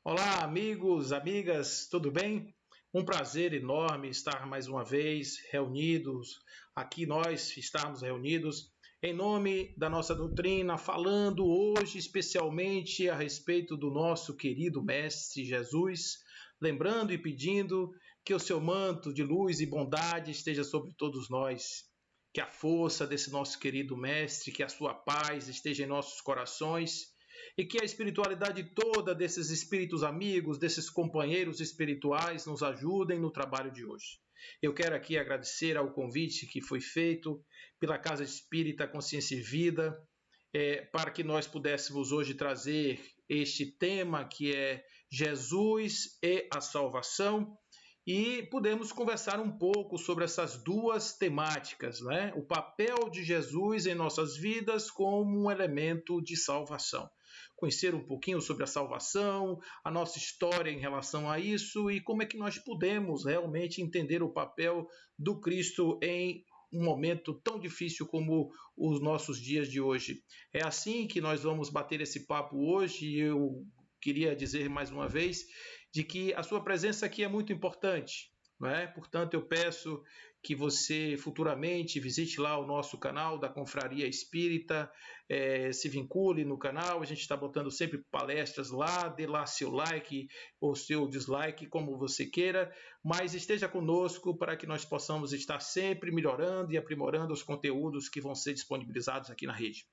Olá, amigos, amigas, tudo bem? Um prazer enorme estar mais uma vez reunidos, aqui nós estarmos reunidos em nome da nossa doutrina, falando hoje especialmente a respeito do nosso querido Mestre Jesus, lembrando e pedindo que o seu manto de luz e bondade esteja sobre todos nós, que a força desse nosso querido Mestre, que a sua paz esteja em nossos corações e que a espiritualidade toda desses espíritos amigos, desses companheiros espirituais nos ajudem no trabalho de hoje. Eu quero aqui agradecer ao convite que foi feito pela Casa Espírita Consciência e Vida, para que nós pudéssemos hoje trazer este tema que é Jesus e a salvação, e podemos conversar um pouco sobre essas duas temáticas, né? O papel de Jesus em nossas vidas como um elemento de salvação. Conhecer um pouquinho sobre a salvação, a nossa história em relação a isso e como é que nós podemos realmente entender o papel do Cristo em um momento tão difícil como os nossos dias de hoje. É assim que nós vamos bater esse papo hoje e eu queria dizer mais uma vez de que a sua presença aqui é muito importante, não é? Portanto, eu peço que você futuramente visite lá o nosso canal da Confraria Espírita, se vincule no canal, a gente está botando sempre palestras lá, dê lá seu like ou seu dislike, como você queira, mas esteja conosco para que nós possamos estar sempre melhorando e aprimorando os conteúdos que vão ser disponibilizados aqui na rede.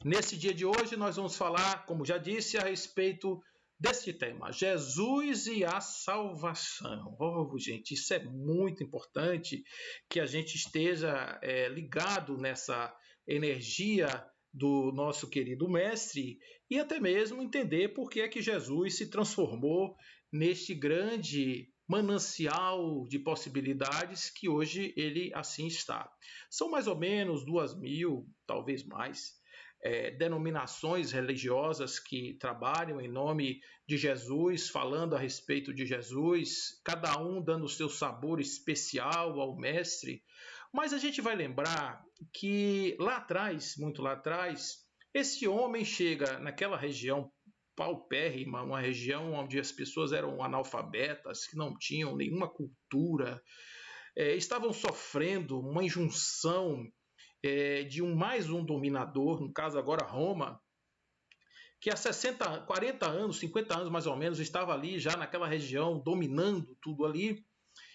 Nesse dia de hoje, nós vamos falar, como já disse, a respeito deste tema, Jesus e a salvação. Oh, gente, isso é muito importante que a gente esteja ligado nessa energia do nosso querido mestre e até mesmo entender por que é que Jesus se transformou neste grande manancial de possibilidades que hoje ele assim está. São mais ou menos 2.000, talvez mais, denominações religiosas que trabalham em nome de Jesus, falando a respeito de Jesus, cada um dando o seu sabor especial ao mestre. Mas a gente vai lembrar que lá atrás, muito lá atrás, esse homem chega naquela região paupérrima, uma região onde as pessoas eram analfabetas, que não tinham nenhuma cultura, estavam sofrendo uma injunção de mais um dominador, no caso agora Roma, que há 60, 40 anos, 50 anos mais ou menos, estava ali já naquela região, dominando tudo ali,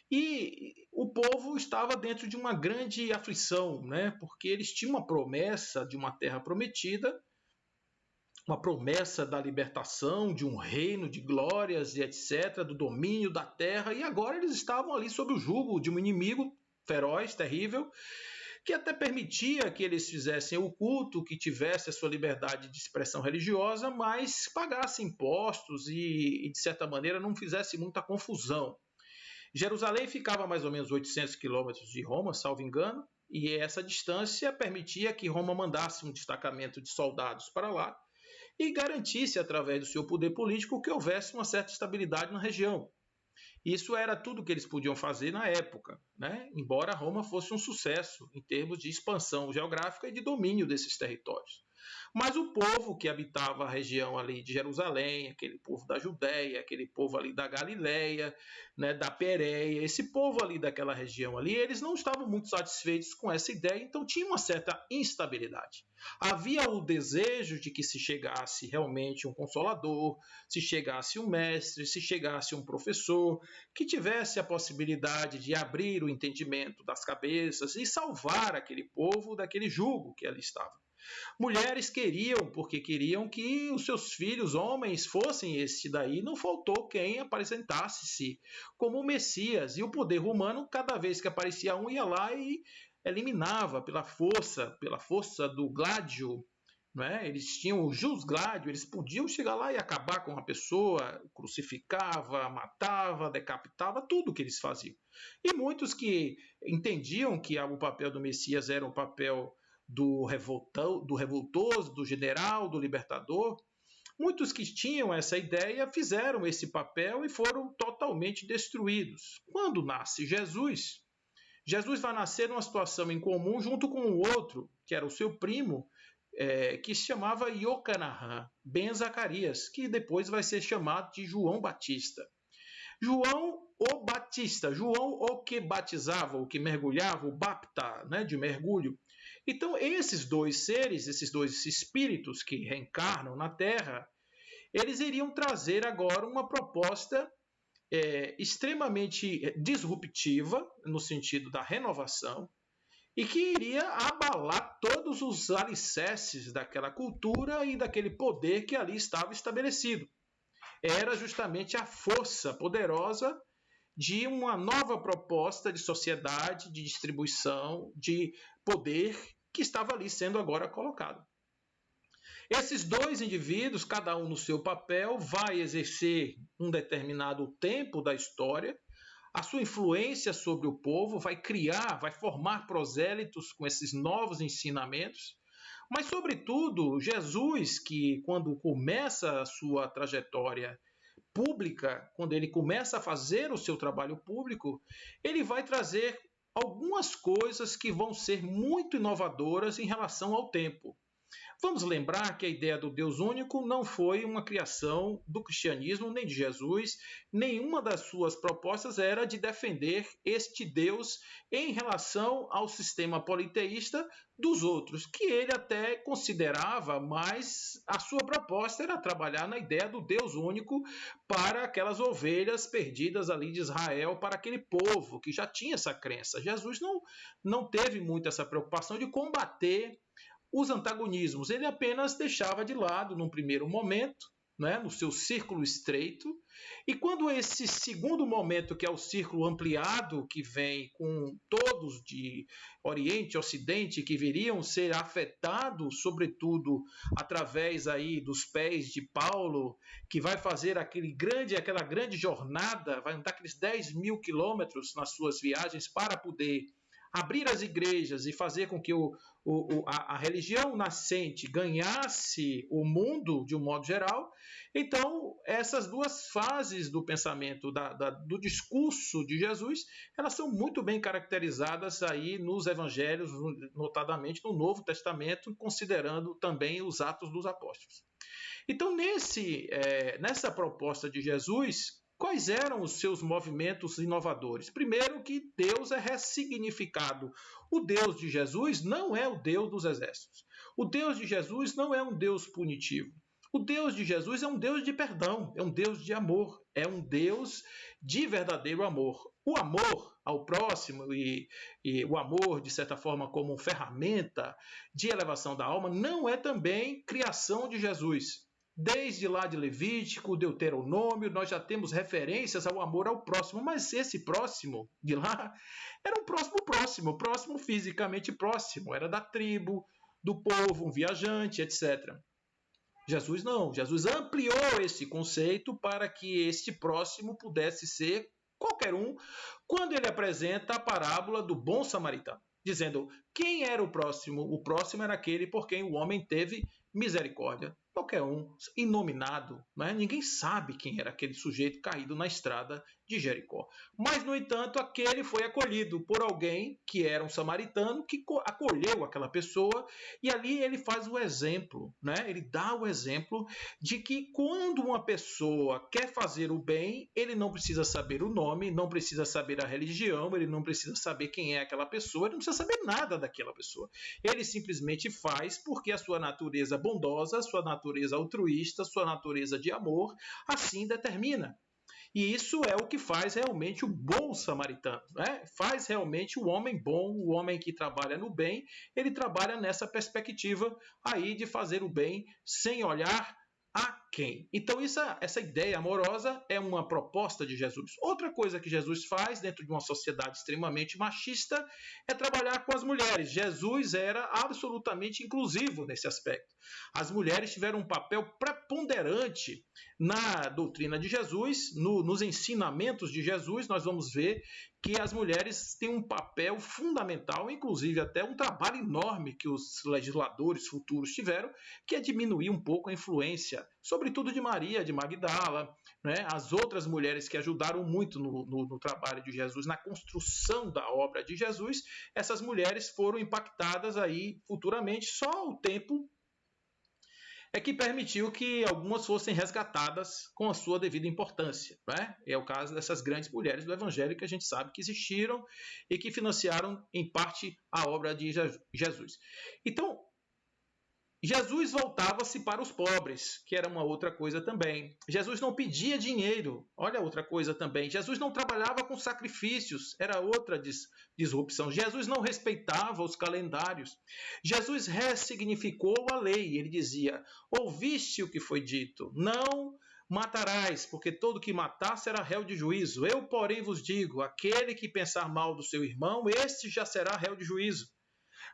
e o povo estava dentro de uma grande aflição, né? Porque eles tinham uma promessa de uma terra prometida, uma promessa da libertação, de um reino de glórias e etc., do domínio da terra, e agora eles estavam ali sob o jugo de um inimigo feroz, terrível, que até permitia que eles fizessem o culto, que tivesse a sua liberdade de expressão religiosa, mas pagassem impostos e de certa maneira, não fizesse muita confusão. Jerusalém ficava a mais ou menos 800 quilômetros de Roma, salvo engano, e essa distância permitia que Roma mandasse um destacamento de soldados para lá e garantisse, através do seu poder político, que houvesse uma certa estabilidade na região. Isso era tudo que eles podiam fazer na época, né? Embora Roma fosse um sucesso em termos de expansão geográfica e de domínio desses territórios. Mas o povo que habitava a região ali de Jerusalém, aquele povo da Judéia, aquele povo ali da Galileia, né, da Pérea, esse povo ali daquela região ali, eles não estavam muito satisfeitos com essa ideia, então tinha uma certa instabilidade. Havia o desejo de que se chegasse realmente um consolador, se chegasse um mestre, se chegasse um professor, que tivesse a possibilidade de abrir o entendimento das cabeças e salvar aquele povo daquele jugo que ali estava. Mulheres queriam, porque queriam que os seus filhos, homens, fossem esse daí. Não faltou quem apresentasse-se como o Messias. E o poder romano, cada vez que aparecia um, ia lá e eliminava pela força do gládio. Não é? Eles tinham o jus gládio, eles podiam chegar lá e acabar com a pessoa, crucificava, matava, decapitava, tudo que eles faziam. E muitos que entendiam que o papel do Messias era um papel do revoltoso, do general, do libertador, Muitos que tinham essa ideia fizeram esse papel e foram totalmente destruídos. Quando nasce Jesus, Jesus vai nascer numa situação em comum junto com o outro, que era o seu primo, que se chamava Iocanaan, Ben Zacarias, que depois vai ser chamado de João Batista. João o Batista, João o que batizava, o que mergulhava, o bapta, né, de mergulho. Então, esses dois seres, esses dois espíritos que reencarnam na Terra, eles iriam trazer agora uma proposta extremamente disruptiva, no sentido da renovação, e que iria abalar todos os alicerces daquela cultura e daquele poder que ali estava estabelecido. Era justamente a força poderosa de uma nova proposta de sociedade, de distribuição, de poder que estava ali sendo agora colocado. Esses dois indivíduos, cada um no seu papel, vai exercer um determinado tempo da história, a sua influência sobre o povo, vai criar, vai formar prosélitos com esses novos ensinamentos, mas, sobretudo, Jesus, que quando começa a sua trajetória pública, quando ele começa a fazer o seu trabalho público, ele vai trazer algumas coisas que vão ser muito inovadoras em relação ao tempo. Vamos lembrar que a ideia do Deus único não foi uma criação do cristianismo nem de Jesus. Nenhuma das suas propostas era de defender este Deus em relação ao sistema politeísta dos outros, que ele até considerava, mas a sua proposta era trabalhar na ideia do Deus único para aquelas ovelhas perdidas ali de Israel, para aquele povo que já tinha essa crença. Jesus não teve muito essa preocupação de combater os antagonismos. Ele apenas deixava de lado num primeiro momento, né, no seu círculo estreito, e quando esse segundo momento, que é o círculo ampliado, que vem com todos de Oriente e Ocidente, que viriam ser afetados, sobretudo, através aí dos pés de Paulo, que vai fazer aquela grande jornada, vai andar aqueles 10.000 quilômetros nas suas viagens para poder abrir as igrejas e fazer com que a religião nascente ganhasse o mundo de um modo geral. Então, essas duas fases do pensamento, do discurso de Jesus, elas são muito bem caracterizadas aí nos evangelhos, notadamente no Novo Testamento, considerando também os Atos dos Apóstolos. Então, nessa proposta de Jesus, quais eram os seus movimentos inovadores? Primeiro, que Deus é ressignificado. O Deus de Jesus não é o Deus dos exércitos. O Deus de Jesus não é um Deus punitivo. O Deus de Jesus é um Deus de perdão, é um Deus de amor, é um Deus de verdadeiro amor. O amor ao próximo e o amor, de certa forma, como ferramenta de elevação da alma, não é também criação de Jesus. Desde lá de Levítico, Deuteronômio, nós já temos referências ao amor ao próximo, mas esse próximo de lá era um próximo fisicamente próximo, era da tribo, do povo, um viajante, etc. Jesus não, Jesus ampliou esse conceito para que este próximo pudesse ser qualquer um, quando ele apresenta a parábola do bom samaritano, dizendo quem era o próximo? O próximo era aquele por quem o homem teve misericórdia. Qualquer um, inominado, né? Ninguém sabe quem era aquele sujeito caído na estrada de Jericó. Mas, no entanto, aquele foi acolhido por alguém que era um samaritano, que acolheu aquela pessoa, e ali ele faz o exemplo, né? Ele dá o exemplo de que quando uma pessoa quer fazer o bem, ele não precisa saber o nome, não precisa saber a religião, ele não precisa saber quem é aquela pessoa, ele não precisa saber nada daquela pessoa. Ele simplesmente faz porque a sua natureza bondosa, a sua natureza altruísta, sua natureza de amor, assim determina. E isso é o que faz realmente o bom samaritano, né? Faz realmente o homem bom, o homem que trabalha no bem, ele trabalha nessa perspectiva aí de fazer o bem sem olhar a quem. Então, essa ideia amorosa é uma proposta de Jesus. Outra coisa que Jesus faz dentro de uma sociedade extremamente machista é trabalhar com as mulheres. Jesus era absolutamente inclusivo nesse aspecto. As mulheres tiveram um papel preponderante na doutrina de Jesus, nos ensinamentos de Jesus. Nós vamos ver que as mulheres têm um papel fundamental, inclusive até um trabalho enorme que os legisladores futuros tiveram, que é diminuir um pouco a influência sobretudo de Maria, de Magdala, né? As outras mulheres que ajudaram muito no trabalho de Jesus, na construção da obra de Jesus, essas mulheres foram impactadas aí futuramente, só o tempo é que permitiu que algumas fossem resgatadas com a sua devida importância. Né? É o caso dessas grandes mulheres do Evangelho que a gente sabe que existiram e que financiaram, em parte, a obra de Jesus. Então, Jesus voltava-se para os pobres, que era uma outra coisa também. Jesus não pedia dinheiro, olha outra coisa também. Jesus não trabalhava com sacrifícios, era outra disrupção. Jesus não respeitava os calendários. Jesus ressignificou a lei. Ele dizia: ouviste o que foi dito, não matarás, porque todo que matar será réu de juízo. Eu, porém, vos digo, aquele que pensar mal do seu irmão, este já será réu de juízo.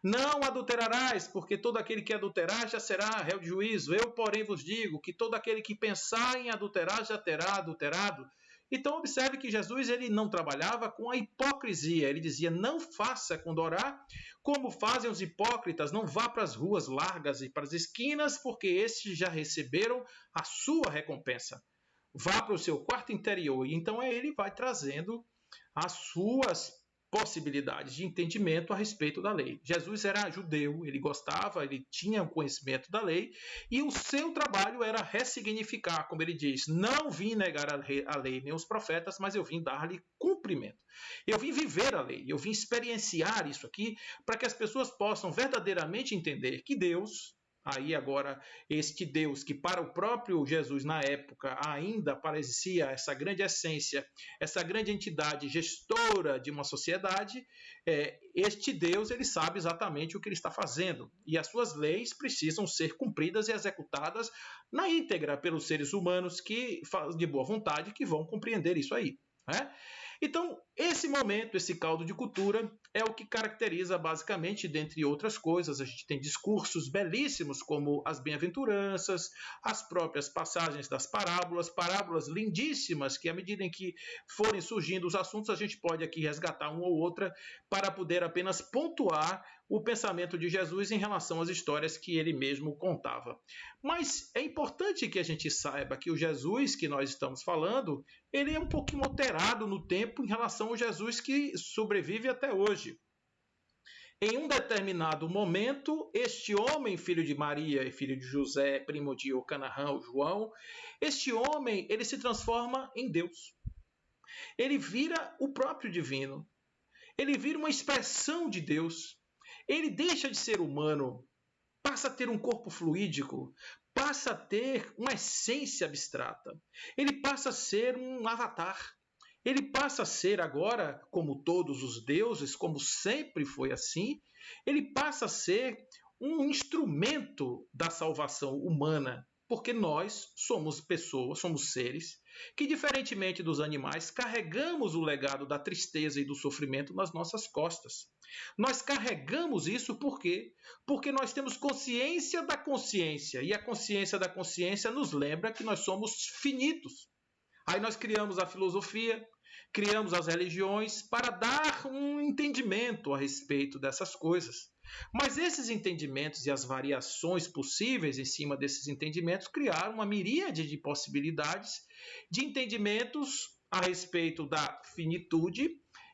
Não adulterarás, porque todo aquele que adulterar já será réu de juízo. Eu, porém, vos digo que todo aquele que pensar em adulterar já terá adulterado. Então, observe que Jesus ele não trabalhava com a hipocrisia. Ele dizia: não faça quando orar como fazem os hipócritas. Não vá para as ruas largas e para as esquinas, porque estes já receberam a sua recompensa. Vá para o seu quarto interior. E então ele vai trazendo as suas possibilidades de entendimento a respeito da lei. Jesus era judeu, ele gostava, ele tinha o conhecimento da lei, e o seu trabalho era ressignificar, como ele diz: não vim negar a lei nem os profetas, mas eu vim dar-lhe cumprimento. Eu vim viver a lei, eu vim experienciar isso aqui, para que as pessoas possam verdadeiramente entender que Deus, aí agora este Deus que para o próprio Jesus na época ainda parecia essa grande essência, essa grande entidade gestora de uma sociedade, este Deus ele sabe exatamente o que ele está fazendo e as suas leis precisam ser cumpridas e executadas na íntegra pelos seres humanos que de boa vontade que vão compreender isso aí, né? Então, esse momento, esse caldo de cultura, é o que caracteriza basicamente, dentre outras coisas. A gente tem discursos belíssimos como as bem-aventuranças, as próprias passagens das parábolas lindíssimas, que à medida em que forem surgindo os assuntos, a gente pode aqui resgatar uma ou outra para poder apenas pontuar o pensamento de Jesus em relação às histórias que ele mesmo contava. Mas é importante que a gente saiba que o Jesus que nós estamos falando, ele é um pouquinho alterado no tempo em relação ao Jesus que sobrevive até hoje. Em um determinado momento, este homem, filho de Maria e filho de José, primo de Ocanaã, João, este homem, ele se transforma em Deus. Ele vira o próprio divino. Ele vira uma expressão de Deus. Ele deixa de ser humano, passa a ter um corpo fluídico, passa a ter uma essência abstrata. Ele passa a ser um avatar. Ele passa a ser agora, como todos os deuses, como sempre foi assim, ele passa a ser um instrumento da salvação humana, porque nós somos pessoas, somos seres que, diferentemente dos animais, carregamos o legado da tristeza e do sofrimento nas nossas costas. Nós carregamos isso por quê? Porque nós temos consciência da consciência, e a consciência da consciência nos lembra que nós somos finitos. Aí nós criamos a filosofia, criamos as religiões para dar um entendimento a respeito dessas coisas. Mas esses entendimentos e as variações possíveis em cima desses entendimentos criaram uma miríade de possibilidades de entendimentos a respeito da finitude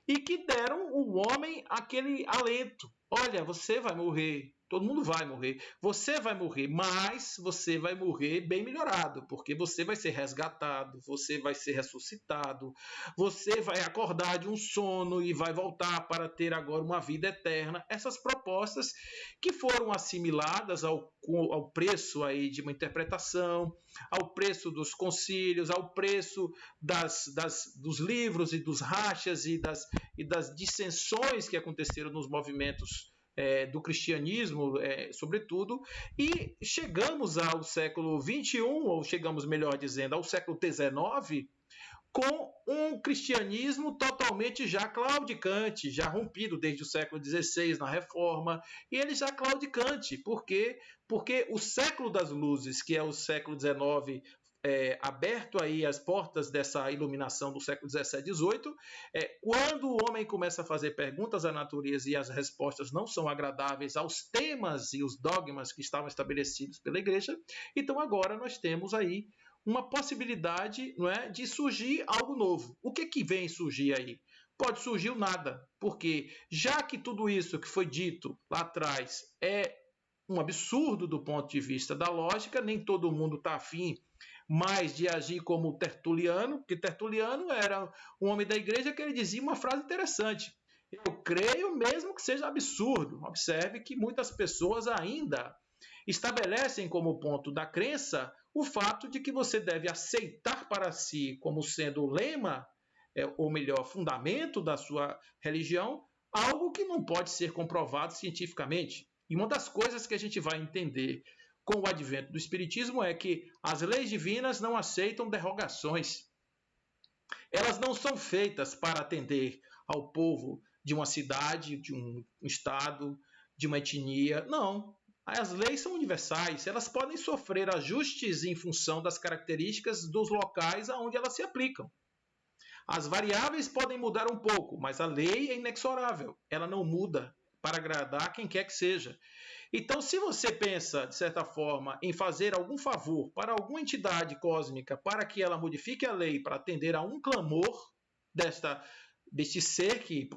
e que deram ao homem aquele alento. Olha, você vai morrer. Todo mundo vai morrer. Você vai morrer, mas você vai morrer bem melhorado, porque você vai ser resgatado, você vai ser ressuscitado, você vai acordar de um sono e vai voltar para ter agora uma vida eterna. Essas propostas que foram assimiladas ao preço aí de uma interpretação, ao preço dos concílios, ao preço dos livros e dos rachas e das dissensões que aconteceram nos movimentos do cristianismo, sobretudo, e chegamos ao século XXI, ou chegamos, melhor dizendo, ao século XIX, com um cristianismo totalmente já claudicante, já rompido desde o século XVI na Reforma, e ele já claudicante. Por quê? Porque o século das luzes, que é o século XIX, aberto aí as portas dessa iluminação do século XVII, XVIII, quando o homem começa a fazer perguntas à natureza e as respostas não são agradáveis aos temas e os dogmas que estavam estabelecidos pela igreja, então agora nós temos aí uma possibilidade, não é, de surgir algo novo. O que vem surgir aí? Pode surgir o nada, porque já que tudo isso que foi dito lá atrás é um absurdo do ponto de vista da lógica, nem todo mundo está afim mais de agir como Tertuliano, porque Tertuliano era um homem da igreja que ele dizia uma frase interessante: eu creio mesmo que seja absurdo. Observe que muitas pessoas ainda estabelecem como ponto da crença o fato de que você deve aceitar para si como sendo o lema, ou melhor, fundamento da sua religião, algo que não pode ser comprovado cientificamente. E uma das coisas que a gente vai entender com o advento do Espiritismo é que as leis divinas não aceitam derrogações. Elas não são feitas para atender ao povo de uma cidade, de um estado, de uma etnia. Não. As leis são universais. Elas podem sofrer ajustes em função das características dos locais aonde elas se aplicam. As variáveis podem mudar um pouco, mas a lei é inexorável. Ela não muda para agradar quem quer que seja. Então, se você pensa, de certa forma, em fazer algum favor para alguma entidade cósmica para que ela modifique a lei para atender a um clamor deste ser que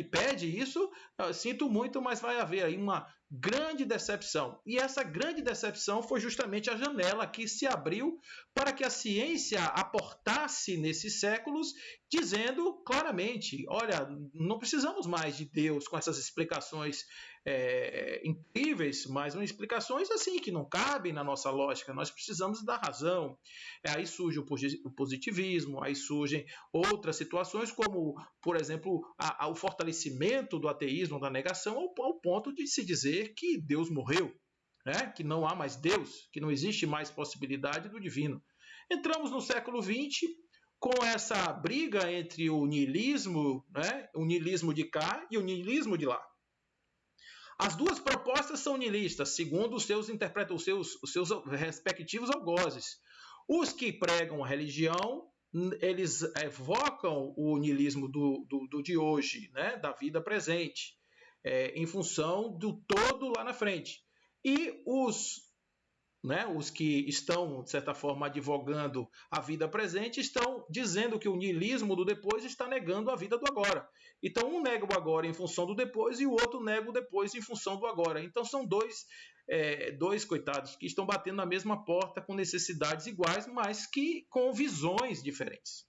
pede isso, sinto muito, mas vai haver aí uma grande decepção. E essa grande decepção foi justamente a janela que se abriu para que a ciência aportasse nesses séculos, dizendo claramente: olha, não precisamos mais de Deus com essas explicações incríveis, mas explicações assim que não cabem na nossa lógica. Nós precisamos da razão. Aí surge o positivismo, aí surgem outras situações como, por exemplo, o fortalecimento do ateísmo, da negação, ao ponto de se dizer que Deus morreu, né? Que não há mais Deus, que não existe mais possibilidade do divino. Entramos no século XX com essa briga entre o niilismo, né? O niilismo de cá e o niilismo de lá. As duas propostas são niilistas, segundo os seus respectivos algozes. Os que pregam a religião, eles evocam o niilismo do de hoje, né? Da vida presente, em função do todo lá na frente. E os que estão, de certa forma, advogando a vida presente, estão dizendo que o niilismo do depois está negando a vida do agora. Então, um nega o agora em função do depois e o outro nega o depois em função do agora. Então, são dois coitados que estão batendo na mesma porta com necessidades iguais, mas que com visões diferentes.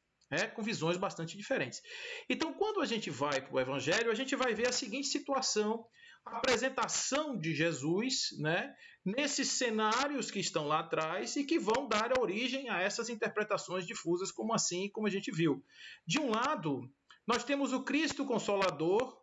Com visões bastante diferentes. Então, quando a gente vai para o Evangelho, a gente vai ver a seguinte situação: a apresentação de Jesus, né, nesses cenários que estão lá atrás e que vão dar origem a essas interpretações difusas, como a gente viu. De um lado, nós temos o Cristo Consolador,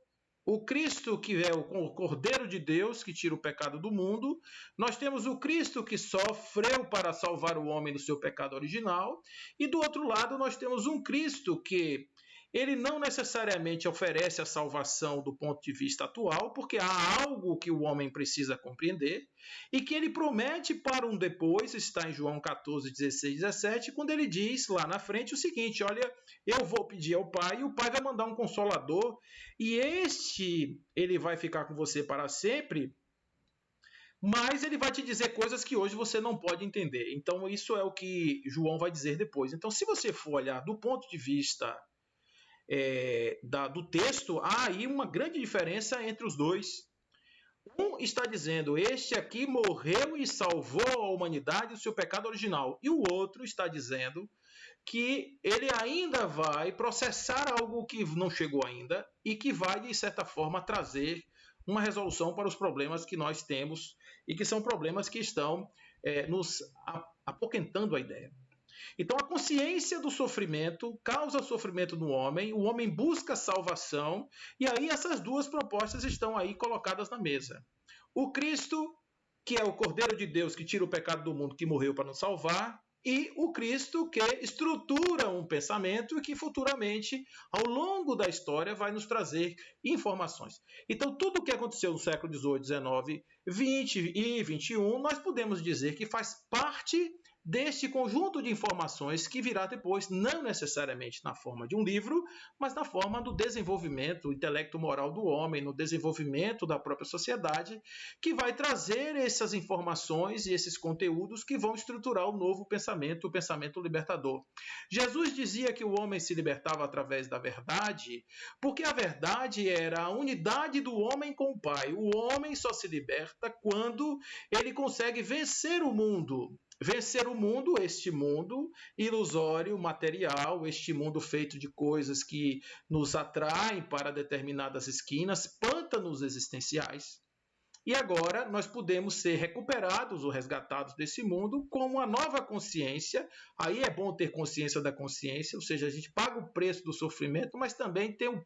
o Cristo que é o Cordeiro de Deus, que tira o pecado do mundo. Nós temos o Cristo que sofreu para salvar o homem do seu pecado original. E do outro lado, nós temos um Cristo que ele não necessariamente oferece a salvação do ponto de vista atual, porque há algo que o homem precisa compreender, e que ele promete para um depois, está em João 14, 16, 17, quando ele diz lá na frente o seguinte: olha, eu vou pedir ao Pai, e o Pai vai mandar um Consolador, e ele vai ficar com você para sempre, mas ele vai te dizer coisas que hoje você não pode entender. Então isso é o que João vai dizer depois. Então, se você for olhar do ponto de vista do texto, há aí uma grande diferença entre os dois. Um está dizendo: este aqui morreu e salvou a humanidade do seu pecado original. E o outro está dizendo que ele ainda vai processar algo que não chegou ainda e que vai, de certa forma, trazer uma resolução para os problemas que nós temos e que são problemas que estão nos apoquentando a ideia. Então, a consciência do sofrimento causa sofrimento no homem, o homem busca salvação, e aí essas duas propostas estão aí colocadas na mesa. O Cristo, que é o Cordeiro de Deus que tira o pecado do mundo, que morreu para nos salvar, e o Cristo que estrutura um pensamento e que futuramente, ao longo da história, vai nos trazer informações. Então, tudo o que aconteceu no século XVIII, XIX, XX e XXI, nós podemos dizer que faz parte deste conjunto de informações que virá depois, não necessariamente na forma de um livro, mas na forma do desenvolvimento intelecto-moral do homem, no desenvolvimento da própria sociedade, que vai trazer essas informações e esses conteúdos que vão estruturar o novo pensamento, o pensamento libertador. Jesus dizia que o homem se libertava através da verdade, porque a verdade era a unidade do homem com o Pai. O homem só se liberta quando ele consegue vencer o mundo. Vencer o mundo, este mundo ilusório, material, este mundo feito de coisas que nos atraem para determinadas esquinas, pântanos existenciais. E agora nós podemos ser recuperados ou resgatados desse mundo com uma nova consciência. Aí é bom ter consciência da consciência, ou seja, a gente paga o preço do sofrimento, mas também tem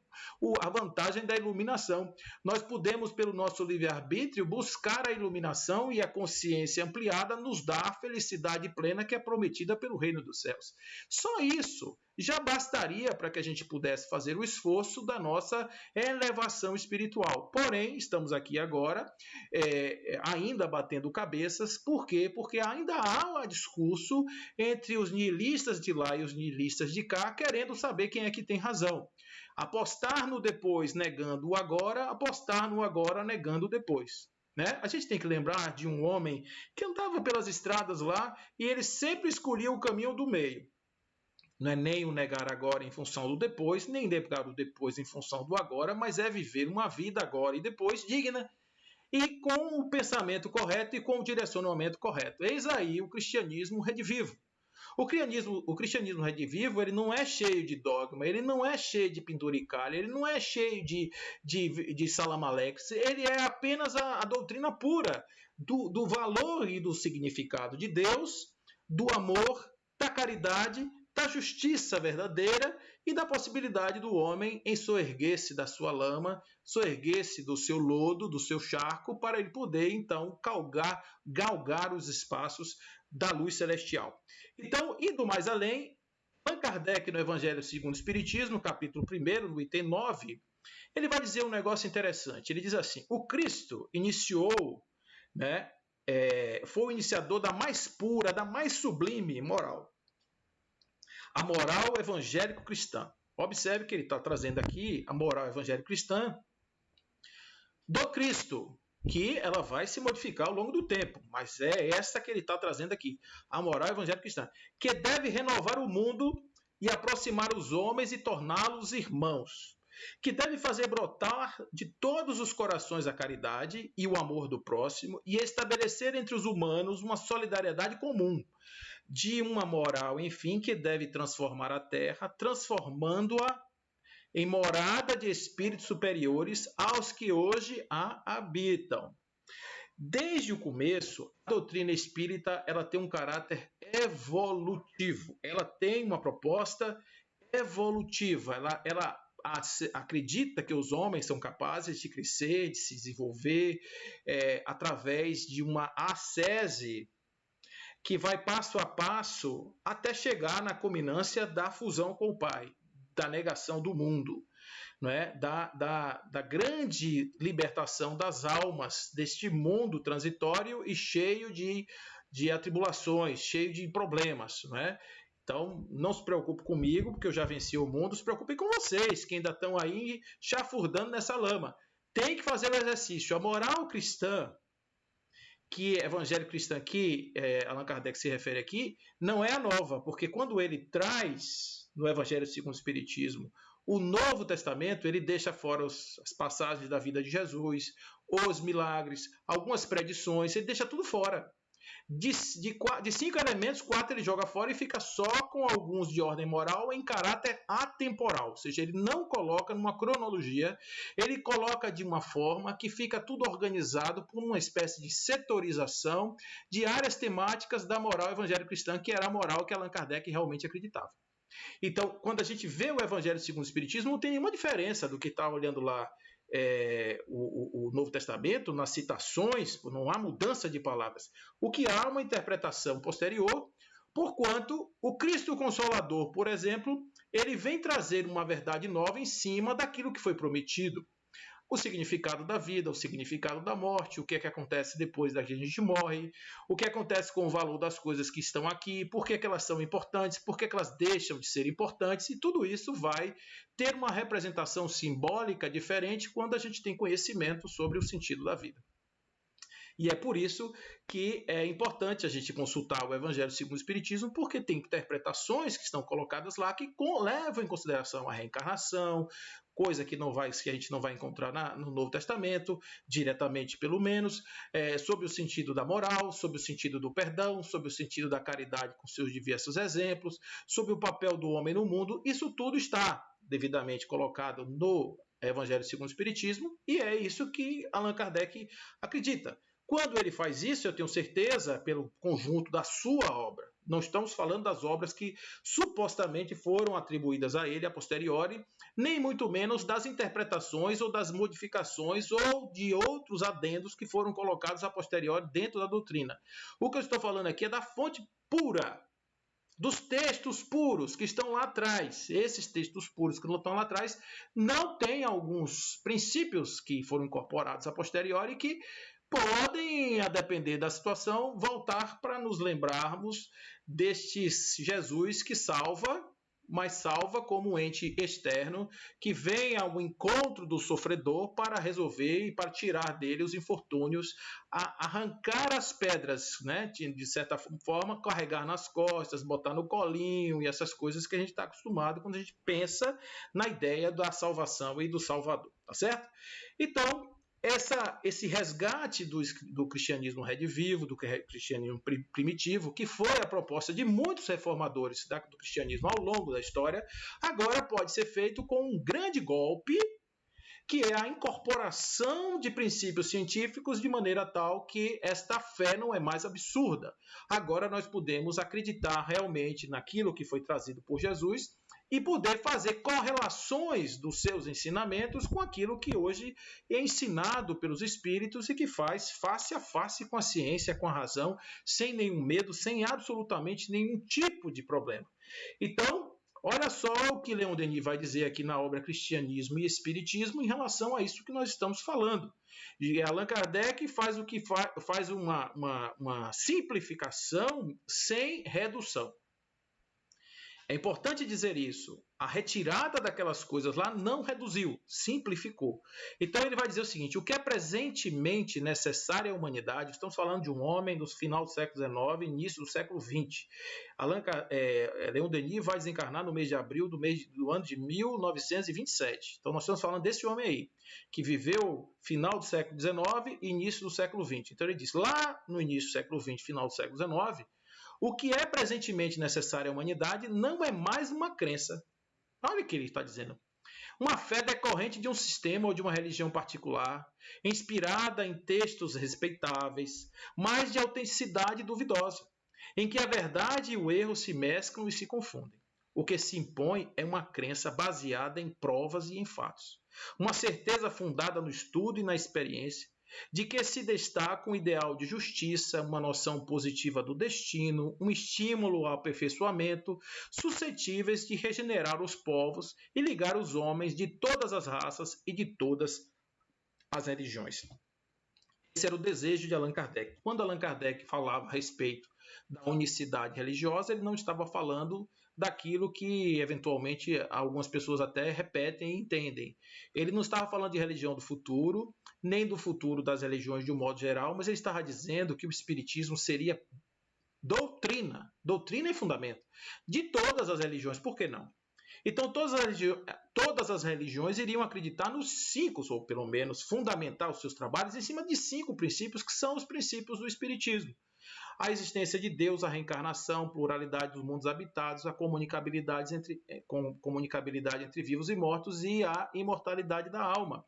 a vantagem da iluminação. Nós podemos, pelo nosso livre-arbítrio, buscar a iluminação, e a consciência ampliada nos dá a felicidade plena que é prometida pelo reino dos céus. Só isso já bastaria para que a gente pudesse fazer o esforço da nossa elevação espiritual. Porém, estamos aqui agora ainda batendo cabeças. Por quê? Porque ainda há um discurso entre os nihilistas de lá e os nihilistas de cá, querendo saber quem é que tem razão. Apostar no depois negando o agora, apostar no agora negando o depois. Né? A gente tem que lembrar de um homem que andava pelas estradas lá e ele sempre escolhia o caminho do meio. Não é nem o negar agora em função do depois, nem negar o depois em função do agora, mas é viver uma vida agora e depois digna e com o pensamento correto e com o direcionamento correto. Eis aí o cristianismo redivivo. O cristianismo redivivo, ele não é cheio de dogma, ele não é cheio de penduricalho, ele não é cheio de salamalex, ele é apenas a doutrina pura do valor e do significado de Deus, do amor, da caridade, da justiça verdadeira e da possibilidade do homem em soerguer-se da sua lama, soerguer-se do seu lodo, do seu charco, para ele poder, então, galgar os espaços da luz celestial. Então, indo mais além, Allan Kardec, no Evangelho segundo o Espiritismo, capítulo 1, no item 9, ele vai dizer um negócio interessante. Ele diz assim: o Cristo iniciou, né, foi o iniciador da mais pura, da mais sublime moral. A moral evangélico-cristã. Observe que ele está trazendo aqui a moral evangélico-cristã do Cristo, que ela vai se modificar ao longo do tempo, mas é essa que ele está trazendo aqui, a moral evangélico-cristã, que deve renovar o mundo e aproximar os homens e torná-los irmãos, que deve fazer brotar de todos os corações a caridade e o amor do próximo e estabelecer entre os humanos uma solidariedade comum, de uma moral, enfim, que deve transformar a terra, transformando-a em morada de espíritos superiores aos que hoje a habitam. Desde o começo, a doutrina espírita ela tem um caráter evolutivo, ela tem uma proposta evolutiva, ela acredita que os homens são capazes de crescer, de se desenvolver através de uma ascese que vai passo a passo até chegar na culminância da fusão com o Pai, da negação do mundo, não é? da grande libertação das almas deste mundo transitório e cheio de atribulações, cheio de problemas. Não é? Então, não se preocupe comigo, porque eu já venci o mundo, se preocupe com vocês, que ainda estão aí chafurdando nessa lama. Tem que fazer o exercício. A moral cristã, que evangélico cristã que Allan Kardec se refere aqui, não é a nova, porque quando ele traz no Evangelho segundo o Espiritismo o Novo Testamento, ele deixa fora as passagens da vida de Jesus, os milagres, algumas predições, ele deixa tudo fora. De 5 elementos, 4 ele joga fora e fica só com alguns de ordem moral em caráter atemporal, ou seja, ele não coloca numa cronologia, ele coloca de uma forma que fica tudo organizado por uma espécie de setorização de áreas temáticas da moral evangélico-cristã, que era a moral que Allan Kardec realmente acreditava. Então, quando a gente vê o Evangelho segundo o Espiritismo, não tem nenhuma diferença do que está olhando lá o Novo Testamento, nas citações, não há mudança de palavras. O que há uma interpretação posterior, porquanto o Cristo Consolador, por exemplo, ele vem trazer uma verdade nova em cima daquilo que foi prometido. o significado da vida, o significado da morte, o que é que acontece depois da que a gente morre, o que acontece com o valor das coisas que estão aqui, por que elas são importantes, por que elas deixam de ser importantes, e tudo isso vai ter uma representação simbólica diferente quando a gente tem conhecimento sobre o sentido da vida. E é por isso que é importante a gente consultar o Evangelho segundo o Espiritismo, porque tem interpretações que estão colocadas lá que levam em consideração a reencarnação, coisa que a gente não vai encontrar no Novo Testamento, diretamente pelo menos, sobre o sentido da moral, sobre o sentido do perdão, sobre o sentido da caridade com seus diversos exemplos, sobre o papel do homem no mundo. Isso tudo está devidamente colocado no Evangelho segundo o Espiritismo, e é isso que Allan Kardec acredita. Quando ele faz isso, eu tenho certeza, pelo conjunto da sua obra. Não estamos falando das obras que supostamente foram atribuídas a ele a posteriori, nem muito menos das interpretações ou das modificações ou de outros adendos que foram colocados a posteriori dentro da doutrina. O que eu estou falando aqui é da fonte pura, dos textos puros que estão lá atrás. Esses textos puros que não estão lá atrás não têm alguns princípios que foram incorporados a posteriori que podem, a depender da situação, voltar para nos lembrarmos deste Jesus que salva, mas salva como um ente externo que vem ao encontro do sofredor para resolver e para tirar dele os infortúnios, arrancar as pedras, né? De certa forma, carregar nas costas, botar no colinho e essas coisas que a gente está acostumado quando a gente pensa na ideia da salvação e do Salvador, tá certo? Então, esse resgate do cristianismo redivivo, do cristianismo primitivo, que foi a proposta de muitos reformadores do cristianismo ao longo da história, agora pode ser feito com um grande golpe, que é a incorporação de princípios científicos de maneira tal que esta fé não é mais absurda. Agora nós podemos acreditar realmente naquilo que foi trazido por Jesus e poder fazer correlações dos seus ensinamentos com aquilo que hoje é ensinado pelos espíritos e que faz face a face com a ciência, com a razão, sem nenhum medo, sem absolutamente nenhum tipo de problema. Então, olha só o que Leon Denis vai dizer aqui na obra Cristianismo e Espiritismo em relação a isso que nós estamos falando. E Allan Kardec faz uma simplificação sem redução. É importante dizer isso. A retirada daquelas coisas lá não reduziu, simplificou. Então ele vai dizer o seguinte: o que é presentemente necessário à humanidade, estamos falando de um homem do final do século XIX, início do século XX. Leon Denis vai desencarnar no mês de abril do ano de 1927. Então nós estamos falando desse homem aí, que viveu final do século XIX e início do século XX. Então ele diz, lá no início do século XX, final do século XIX, o que é presentemente necessário à humanidade não é mais uma crença. Olha o que ele está dizendo. Uma fé decorrente de um sistema ou de uma religião particular, inspirada em textos respeitáveis, mas de autenticidade duvidosa, em que a verdade e o erro se mesclam e se confundem. O que se impõe é uma crença baseada em provas e em fatos. Uma certeza fundada no estudo e na experiência, de que se destaca um ideal de justiça, uma noção positiva do destino, um estímulo ao aperfeiçoamento, suscetíveis de regenerar os povos e ligar os homens de todas as raças e de todas as religiões. Esse era o desejo de Allan Kardec. Quando Allan Kardec falava a respeito da unicidade religiosa, ele não estava falando daquilo que, eventualmente, algumas pessoas até repetem e entendem. Ele não estava falando de religião do futuro, nem do futuro das religiões de um modo geral, mas ele estava dizendo que o espiritismo seria doutrina e fundamento de todas as religiões. Por que não? Então, todas as religiões iriam acreditar nos 5, ou pelo menos fundamentar os seus trabalhos em cima de 5 princípios, que são os princípios do espiritismo. A existência de Deus, a reencarnação, pluralidade dos mundos habitados, a comunicabilidade entre vivos e mortos e a imortalidade da alma.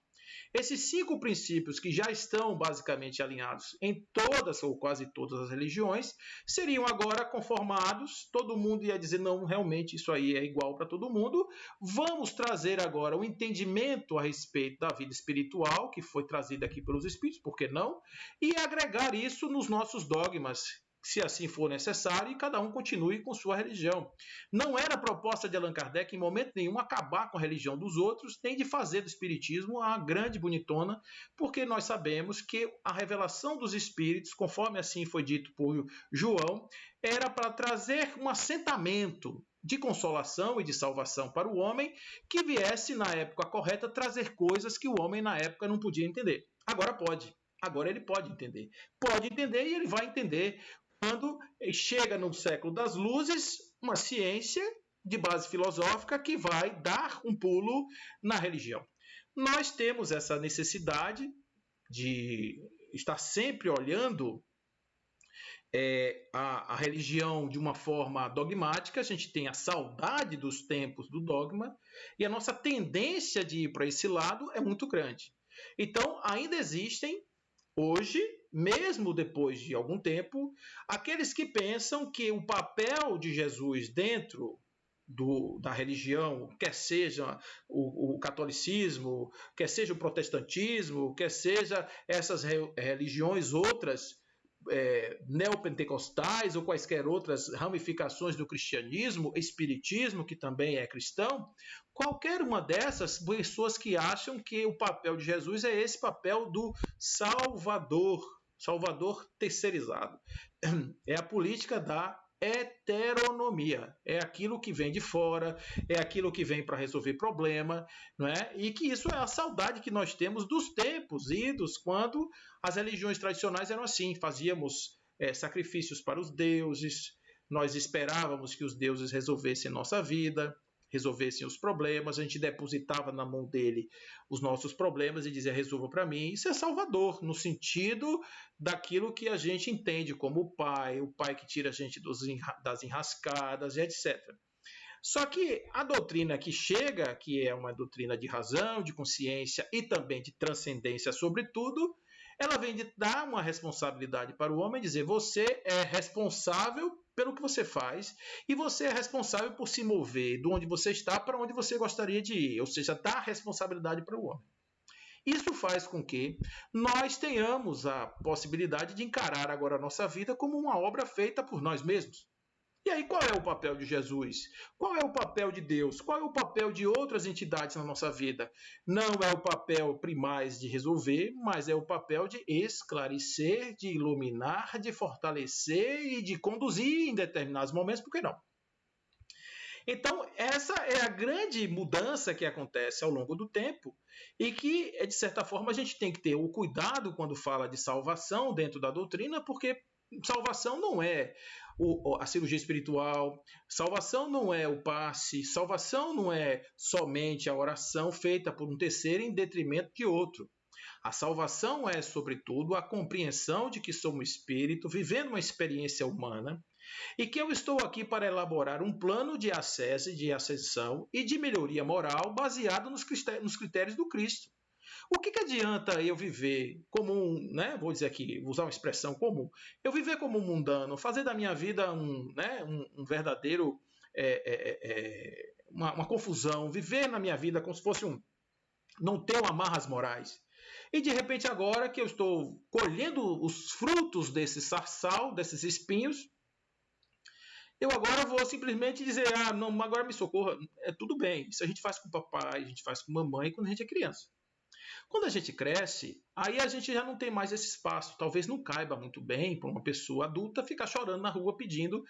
Esses 5 princípios, que já estão basicamente alinhados em todas ou quase todas as religiões, seriam agora conformados, todo mundo ia dizer, não, realmente isso aí é igual para todo mundo, vamos trazer agora o entendimento a respeito da vida espiritual, que foi trazido aqui pelos Espíritos, por que não? E agregar isso nos nossos dogmas, se assim for necessário, e cada um continue com sua religião. Não era a proposta de Allan Kardec, em momento nenhum, acabar com a religião dos outros, nem de fazer do espiritismo a grande bonitona, porque nós sabemos que a revelação dos espíritos, conforme assim foi dito por João, era para trazer um assentamento de consolação e de salvação para o homem, que viesse, na época correta, trazer coisas que o homem, na época, não podia entender. Agora pode. Agora ele pode entender. Pode entender e ele vai entender quando chega no século das luzes uma ciência de base filosófica que vai dar um pulo na religião. Nós temos essa necessidade de estar sempre olhando a religião de uma forma dogmática, a gente tem a saudade dos tempos do dogma e a nossa tendência de ir para esse lado é muito grande. Então, ainda existem, hoje, mesmo depois de algum tempo, aqueles que pensam que o papel de Jesus dentro da religião, quer seja o catolicismo, quer seja o protestantismo, quer seja essas religiões outras, neopentecostais ou quaisquer outras ramificações do cristianismo, espiritismo, que também é cristão, qualquer uma dessas pessoas que acham que o papel de Jesus é esse papel do Salvador terceirizado. É a política da heteronomia. É aquilo que vem de fora, é aquilo que vem para resolver problema, não é? E que isso é a saudade que nós temos dos tempos idos, quando as religiões tradicionais eram assim, fazíamos sacrifícios para os deuses, nós esperávamos que os deuses resolvessem nossa vida, resolvessem os problemas, a gente depositava na mão dele os nossos problemas e dizia, resolva para mim. Isso é salvador, no sentido daquilo que a gente entende como o pai que tira a gente das enrascadas e etc. Só que a doutrina que chega, que é uma doutrina de razão, de consciência e também de transcendência sobretudo, ela vem de dar uma responsabilidade para o homem, dizer, você é responsável pelo que você faz e você é responsável por se mover de onde você está para onde você gostaria de ir, ou seja, dá a responsabilidade para o homem. Isso faz com que nós tenhamos a possibilidade de encarar agora a nossa vida como uma obra feita por nós mesmos. E aí, qual é o papel de Jesus? Qual é o papel de Deus? Qual é o papel de outras entidades na nossa vida? Não é o papel primais de resolver, mas é o papel de esclarecer, de iluminar, de fortalecer e de conduzir em determinados momentos, por que não? Então, essa é a grande mudança que acontece ao longo do tempo e que, de certa forma, a gente tem que ter o cuidado quando fala de salvação dentro da doutrina, porque salvação não é a cirurgia espiritual, salvação não é o passe, salvação não é somente a oração feita por um terceiro em detrimento de outro. A salvação é, sobretudo, a compreensão de que somos espírito, vivendo uma experiência humana, e que eu estou aqui para elaborar um plano de acesso, de ascensão e de melhoria moral baseado nos critérios do Cristo. O que adianta eu viver como vou dizer aqui, vou usar uma expressão comum, eu viver como um mundano, fazer da minha vida um verdadeiro, uma confusão, viver na minha vida como se fosse não ter amarras morais. E de repente agora que eu estou colhendo os frutos desse sarçal, desses espinhos, eu agora vou simplesmente dizer, não, agora me socorra. Tudo bem, isso a gente faz com o papai, a gente faz com a mamãe quando a gente é criança. Quando a gente cresce, aí a gente já não tem mais esse espaço. Talvez não caiba muito bem para uma pessoa adulta ficar chorando na rua pedindo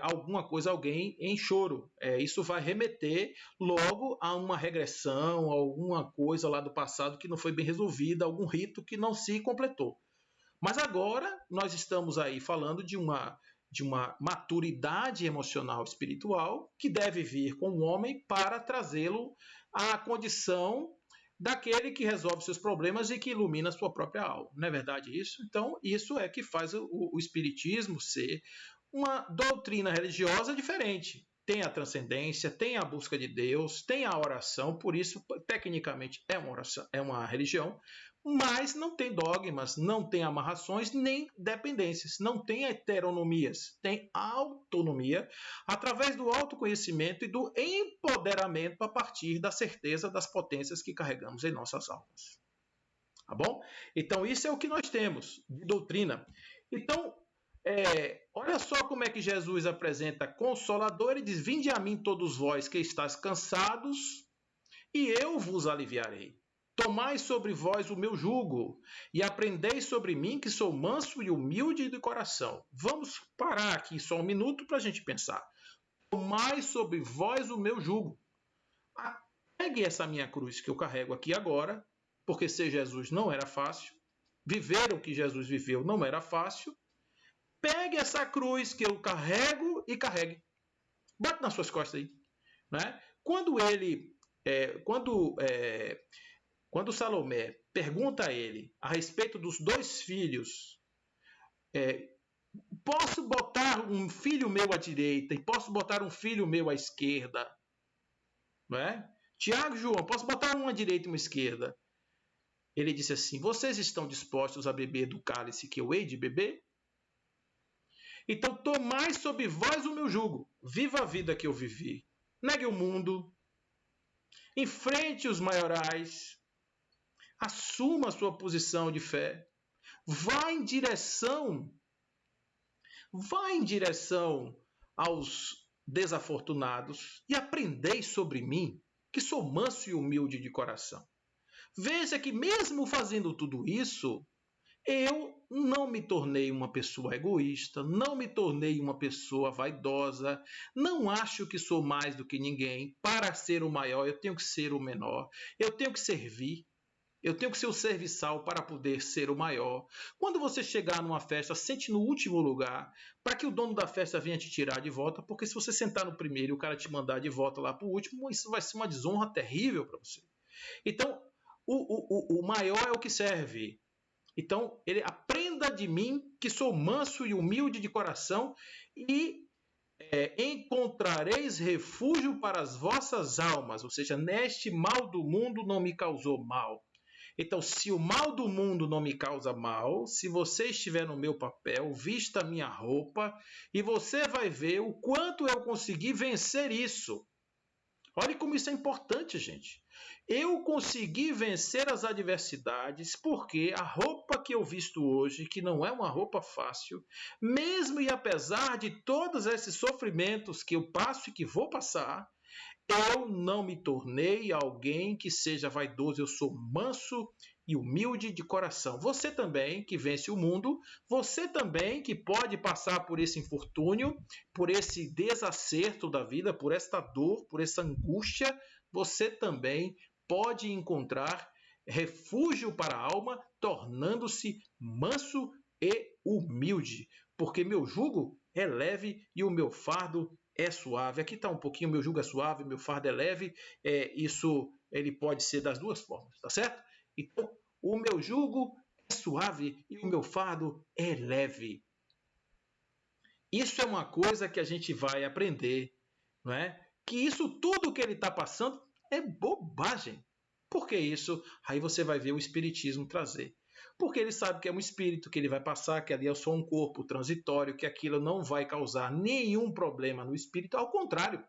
alguma coisa a alguém em choro. Isso vai remeter logo a uma regressão, a alguma coisa lá do passado que não foi bem resolvida, algum rito que não se completou. Mas agora nós estamos aí falando de uma maturidade emocional espiritual que deve vir com o homem para trazê-lo à condição daquele que resolve seus problemas e que ilumina a sua própria alma. Não é verdade isso? Então, isso é que faz o espiritismo ser uma doutrina religiosa diferente. Tem a transcendência, tem a busca de Deus, tem a oração, por isso, tecnicamente, é uma religião, mas não tem dogmas, não tem amarrações, nem dependências, não tem heteronomias, tem autonomia através do autoconhecimento e do empoderamento a partir da certeza das potências que carregamos em nossas almas. Tá bom? Então, isso é o que nós temos de doutrina. Então, Olha só como é que Jesus apresenta Consolador. Ele diz: vinde a mim todos vós que estáis cansados, e eu vos aliviarei. Tomai sobre vós o meu jugo, e aprendei sobre mim, que sou manso e humilde de coração. Vamos parar aqui só um minuto para a gente pensar. Tomai sobre vós o meu jugo. Pegue essa minha cruz que eu carrego aqui agora, porque ser Jesus não era fácil. Viver o que Jesus viveu não era fácil. Pegue essa cruz que eu carrego e carregue. Bate nas suas costas aí. Né? Quando Salomé pergunta a ele a respeito dos dois filhos, posso botar um filho meu à direita e posso botar um filho meu à esquerda? Não é? Tiago e João, posso botar um à direita e uma à esquerda? Ele disse assim: vocês estão dispostos a beber do cálice que eu hei de beber? Então tomai sobre vós o meu jugo. Viva a vida que eu vivi. Negue o mundo. Enfrente os maiorais. Assuma a sua posição de fé. Vá em direção aos desafortunados e aprendei sobre mim, que sou manso e humilde de coração. Veja que mesmo fazendo tudo isso, eu não me tornei uma pessoa egoísta, não me tornei uma pessoa vaidosa, não acho que sou mais do que ninguém. Para ser o maior, eu tenho que ser o menor, eu tenho que servir, eu tenho que ser o serviçal para poder ser o maior. Quando você chegar numa festa, sente no último lugar, para que o dono da festa venha te tirar de volta, porque se você sentar no primeiro e o cara te mandar de volta lá para o último, isso vai ser uma desonra terrível para você. Então, o maior é o que serve. Então, ele aprenda de mim, que sou manso e humilde de coração, e encontrareis refúgio para as vossas almas. Ou seja, neste mal do mundo não me causou mal. Então, se o mal do mundo não me causa mal, se você estiver no meu papel, vista a minha roupa, e você vai ver o quanto eu consegui vencer isso. Olha como isso é importante, gente. Eu consegui vencer as adversidades porque a roupa que eu visto hoje, que não é uma roupa fácil, mesmo e apesar de todos esses sofrimentos que eu passo e que vou passar, eu não me tornei alguém que seja vaidoso. Eu sou manso e humilde de coração. Você também que vence o mundo, você também que pode passar por esse infortúnio, por esse desacerto da vida, por esta dor, por essa angústia, você também pode encontrar refúgio para a alma, tornando-se manso e humilde, porque meu jugo é leve e o meu fardo é suave. Aqui está um pouquinho, meu jugo é suave, meu fardo é leve. Isso ele pode ser das duas formas, tá certo? Então, o meu jugo é suave e o meu fardo é leve. Isso é uma coisa que a gente vai aprender, não é? Que isso tudo que ele está passando é bobagem. Por que isso? Aí você vai ver o Espiritismo trazer. Porque ele sabe que é um espírito, que ele vai passar, que ali é só um corpo transitório, que aquilo não vai causar nenhum problema no espírito. Ao contrário,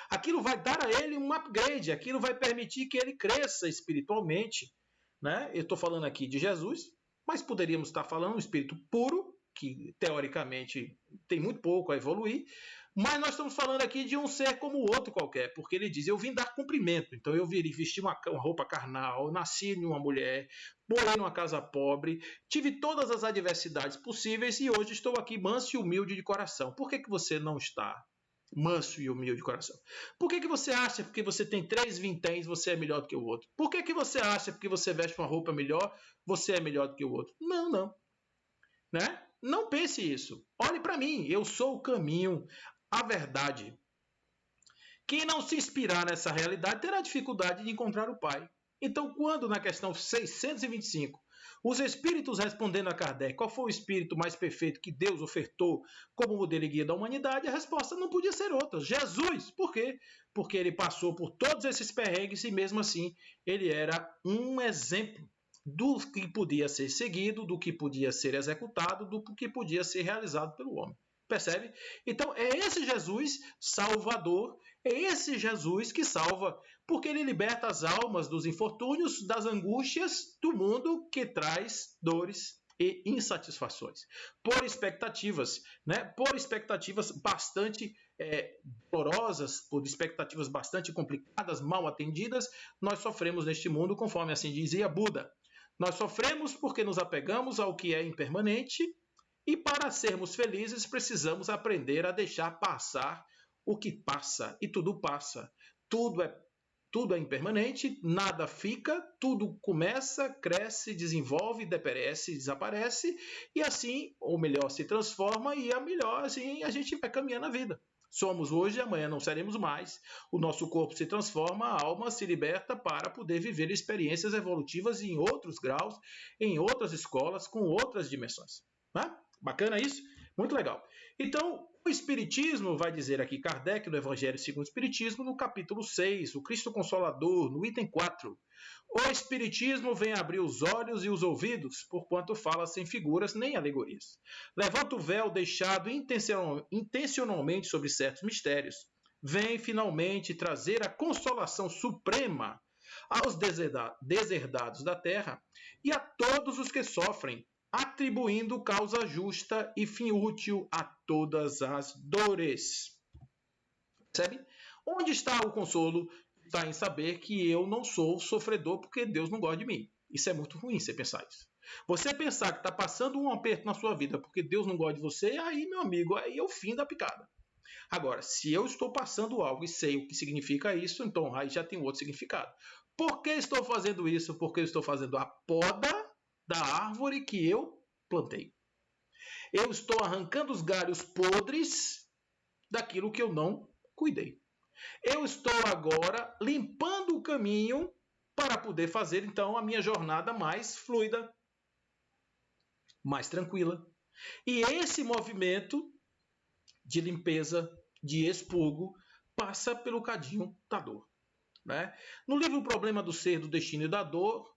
aquilo vai dar a ele um upgrade, aquilo vai permitir que ele cresça espiritualmente. Né? Eu estou falando aqui de Jesus, mas poderíamos estar falando de um espírito puro, que teoricamente tem muito pouco a evoluir, mas nós estamos falando aqui de um ser como o outro qualquer, porque ele diz: eu vim dar cumprimento, então eu vim vestir uma roupa carnal, nasci em uma mulher, morei numa casa pobre, tive todas as adversidades possíveis e hoje estou aqui manso e humilde de coração. Por que você não está manso e humilde de coração? Por que você acha que porque você tem 3 vinténs você é melhor do que o outro? Por que você acha que porque você veste uma roupa melhor você é melhor do que o outro? Não, não. Né? Não pense isso. Olhe para mim, eu sou o caminho, a verdade. Quem não se inspirar nessa realidade terá dificuldade de encontrar o Pai. Então, quando na questão 625, os espíritos respondendo a Kardec qual foi o espírito mais perfeito que Deus ofertou como modelo e guia da humanidade, a resposta não podia ser outra: Jesus. Por quê? Porque ele passou por todos esses perrengues e mesmo assim ele era um exemplo do que podia ser seguido, do que podia ser executado, do que podia ser realizado pelo homem. Percebe? Então é esse Jesus salvador, é esse Jesus que salva, porque ele liberta as almas dos infortúnios, das angústias do mundo que traz dores e insatisfações, por expectativas, né? Por expectativas bastante dolorosas, por expectativas bastante complicadas, mal atendidas, nós sofremos neste mundo, conforme assim dizia Buda. Nós sofremos porque nos apegamos ao que é impermanente e para sermos felizes precisamos aprender a deixar passar o que passa, e tudo passa. Tudo é impermanente, nada fica, tudo começa, cresce, desenvolve, deperece, desaparece, e assim, ou melhor, se transforma, e a melhor, assim, a gente vai caminhando a vida. Somos hoje, amanhã não seremos mais, o nosso corpo se transforma, a alma se liberta para poder viver experiências evolutivas em outros graus, em outras escolas, com outras dimensões. Né? Bacana isso? Muito legal. Então, o Espiritismo, vai dizer aqui Kardec, no Evangelho segundo o Espiritismo, no capítulo 6, o Cristo Consolador, no item 4. O Espiritismo vem abrir os olhos e os ouvidos, porquanto fala sem figuras nem alegorias. Levanta o véu deixado intencionalmente sobre certos mistérios. Vem finalmente trazer a consolação suprema aos deserdados da terra e a todos os que sofrem, atribuindo causa justa e fim útil a todas as dores. Percebe? Onde está o consolo? Está em saber que eu não sou sofredor porque Deus não gosta de mim. Isso é muito ruim, você pensar isso. Você pensar que está passando um aperto na sua vida porque Deus não gosta de você, aí, meu amigo, aí é o fim da picada. Agora, se eu estou passando algo e sei o que significa isso, então aí já tem outro significado. Por que estou fazendo isso? Porque eu estou fazendo a poda da árvore que eu plantei. Eu estou arrancando os galhos podres daquilo que eu não cuidei. Eu estou agora limpando o caminho para poder fazer, então, a minha jornada mais fluida, mais tranquila. E esse movimento de limpeza, de expurgo, passa pelo cadinho da dor. Né? No livro O Problema do Ser, do Destino e da Dor,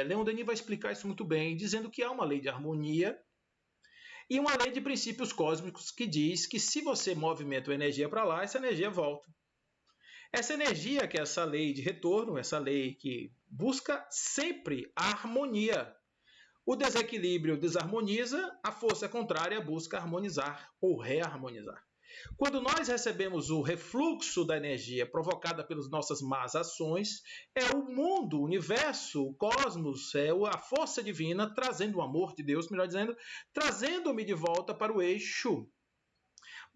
Leon Denis vai explicar isso muito bem, dizendo que há uma lei de harmonia e uma lei de princípios cósmicos que diz que se você movimenta a energia para lá, essa energia volta. Essa energia, que é essa lei de retorno, essa lei que busca sempre a harmonia. O desequilíbrio desarmoniza, a força contrária busca harmonizar ou reharmonizar. Quando nós recebemos o refluxo da energia provocada pelas nossas más ações, é o mundo, o universo, o cosmos, a força divina trazendo o amor de Deus, melhor dizendo, trazendo-me de volta para o eixo.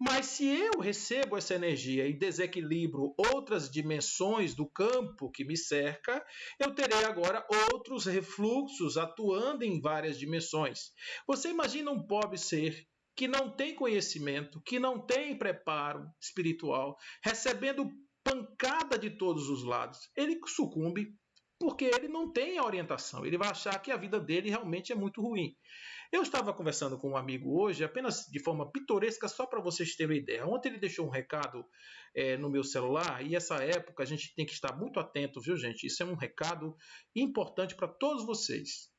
Mas se eu recebo essa energia e desequilibro outras dimensões do campo que me cerca, eu terei agora outros refluxos atuando em várias dimensões. Você imagina um pobre ser que não tem conhecimento, que não tem preparo espiritual, recebendo pancada de todos os lados. Ele sucumbe porque ele não tem a orientação. Ele vai achar que a vida dele realmente é muito ruim. Eu estava conversando com um amigo hoje, apenas de forma pitoresca, só para vocês terem uma ideia. Ontem ele deixou um recado no meu celular, e essa época a gente tem que estar muito atento, viu, gente? Isso é um recado importante para todos vocês.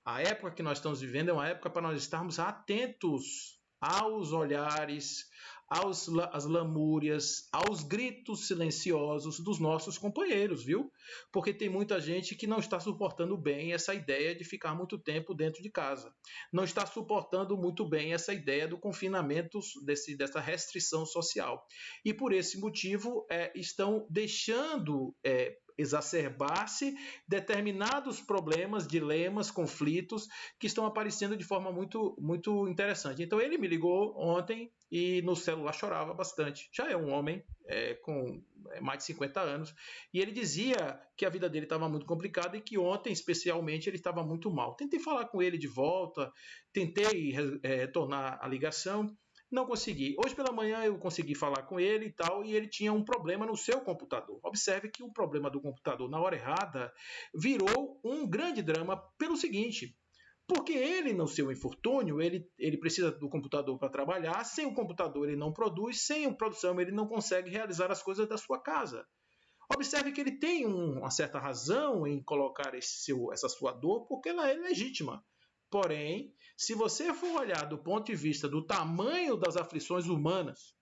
A época que nós estamos vivendo é uma época para nós estarmos atentos aos olhares, às lamúrias, aos gritos silenciosos dos nossos companheiros, viu? Porque tem muita gente que não está suportando bem essa ideia de ficar muito tempo dentro de casa. Não está suportando muito bem essa ideia do confinamento, dessa restrição social. E por esse motivo estão deixando exacerbar-se determinados problemas, dilemas, conflitos que estão aparecendo de forma muito, muito interessante. Então ele me ligou ontem e no celular chorava bastante. Já é um homem com mais de 50 anos e ele dizia que a vida dele estava muito complicada e que ontem, especialmente, ele estava muito mal. Tentei falar com ele de volta, tentei retornar a ligação, não consegui. Hoje pela manhã eu consegui falar com ele e tal, e ele tinha um problema no seu computador. Observe que o problema do computador na hora errada virou um grande drama pelo seguinte: porque ele, no seu infortúnio, ele precisa do computador para trabalhar, sem o computador ele não produz, sem a produção ele não consegue realizar as coisas da sua casa. Observe que ele tem uma certa razão em colocar essa sua dor, porque ela é legítima. Porém, se você for olhar do ponto de vista do tamanho das aflições humanas,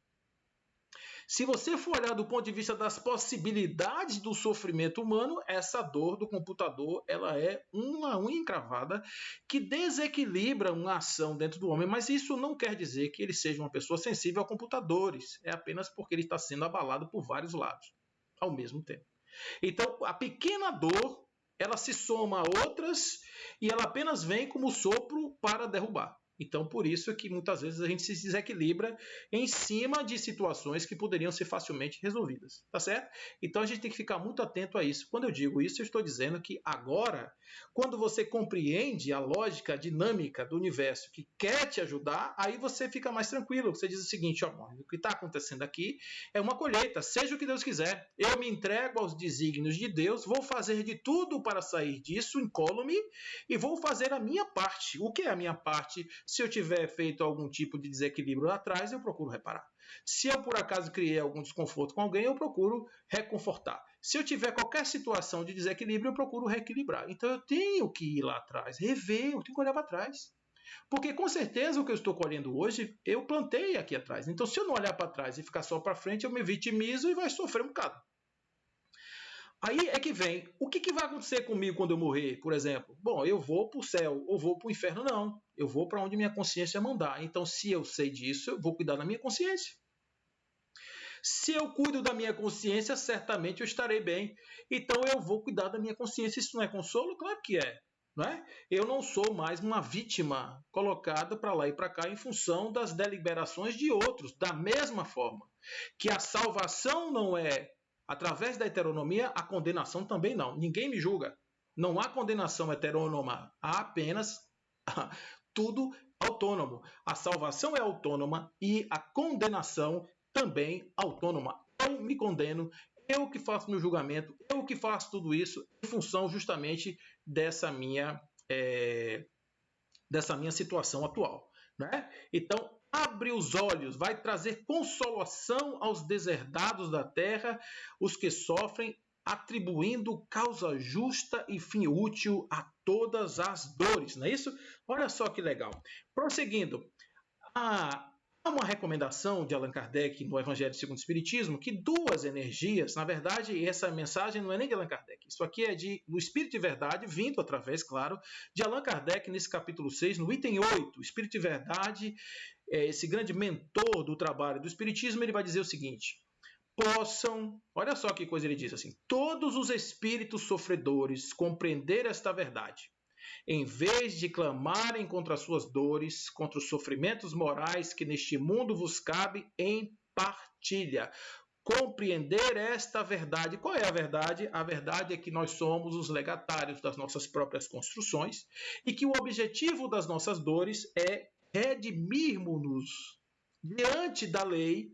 Se você for olhar do ponto de vista das possibilidades do sofrimento humano, essa dor do computador ela é uma unha encravada que desequilibra uma ação dentro do homem, mas isso não quer dizer que ele seja uma pessoa sensível a computadores, é apenas porque ele está sendo abalado por vários lados ao mesmo tempo. Então, a pequena dor, ela se soma a outras e ela apenas vem como sopro para derrubar. Então, por isso é que muitas vezes a gente se desequilibra em cima de situações que poderiam ser facilmente resolvidas, tá certo? Então, a gente tem que ficar muito atento a isso. Quando eu digo isso, eu estou dizendo que agora, quando você compreende a lógica dinâmica do universo que quer te ajudar, aí você fica mais tranquilo. Você diz o seguinte, ó, o que está acontecendo aqui é uma colheita, seja o que Deus quiser. Eu me entrego aos desígnios de Deus, vou fazer de tudo para sair disso, incólume, e vou fazer a minha parte. O que é a minha parte? Se eu tiver feito algum tipo de desequilíbrio lá atrás, eu procuro reparar. Se eu, por acaso, criei algum desconforto com alguém, eu procuro reconfortar. Se eu tiver qualquer situação de desequilíbrio, eu procuro reequilibrar. Então, eu tenho que ir lá atrás, rever, eu tenho que olhar para trás. Porque, com certeza, o que eu estou colhendo hoje, eu plantei aqui atrás. Então, se eu não olhar para trás e ficar só para frente, eu me vitimizo e vai sofrer um bocado. Aí é que vem, o que vai acontecer comigo quando eu morrer, por exemplo? Bom, eu vou para o céu ou vou para o inferno? Não. Eu vou para onde minha consciência mandar. Então, se eu sei disso, eu vou cuidar da minha consciência. Se eu cuido da minha consciência, certamente eu estarei bem. Então, eu vou cuidar da minha consciência. Isso não é consolo? Claro que é. Não é? Eu não sou mais uma vítima colocada para lá e para cá em função das deliberações de outros. Da mesma forma que a salvação não é através da heteronomia, a condenação também não. Ninguém me julga. Não há condenação heterônoma. Há apenas tudo autônomo. A salvação é autônoma e a condenação também autônoma. Eu me condeno, eu que faço meu julgamento, eu que faço tudo isso em função justamente dessa minha situação atual. Né? Então, abre os olhos, vai trazer consolação aos deserdados da terra, os que sofrem, atribuindo causa justa e fim útil a todas as dores. Não é isso? Olha só que legal. Prosseguindo, há uma recomendação de Allan Kardec no Evangelho segundo o Espiritismo que duas energias, na verdade, essa mensagem não é nem de Allan Kardec, isso aqui é do Espírito de Verdade, vindo através, claro, de Allan Kardec nesse capítulo 6, no item 8, o Espírito de Verdade, esse grande mentor do trabalho do Espiritismo, ele vai dizer o seguinte: olha só que coisa ele diz assim, todos os espíritos sofredores compreender esta verdade, em vez de clamarem contra as suas dores, contra os sofrimentos morais que neste mundo vos cabe em partilha. Compreender esta verdade. Qual é a verdade? A verdade é que nós somos os legatários das nossas próprias construções e que o objetivo das nossas dores é redimirmos-nos diante da lei,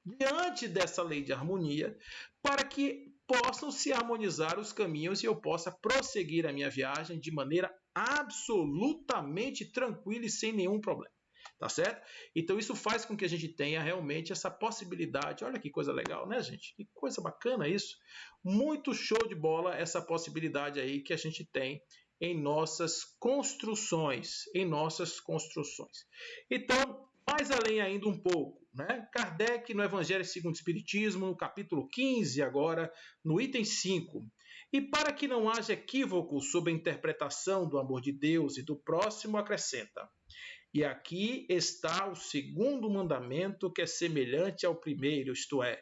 diante dessa lei de harmonia, para que possam se harmonizar os caminhos e eu possa prosseguir a minha viagem de maneira absolutamente tranquila e sem nenhum problema. Tá certo? Então isso faz com que a gente tenha realmente essa possibilidade. Olha que coisa legal, né, gente? Que coisa bacana isso. Muito show de bola essa possibilidade aí que a gente tem em nossas construções. Então, mais além ainda um pouco, né? Kardec, no Evangelho segundo o Espiritismo, no capítulo 15, agora, no item 5. E para que não haja equívoco sobre a interpretação do amor de Deus e do próximo, acrescenta: e aqui está o segundo mandamento, que é semelhante ao primeiro, isto é,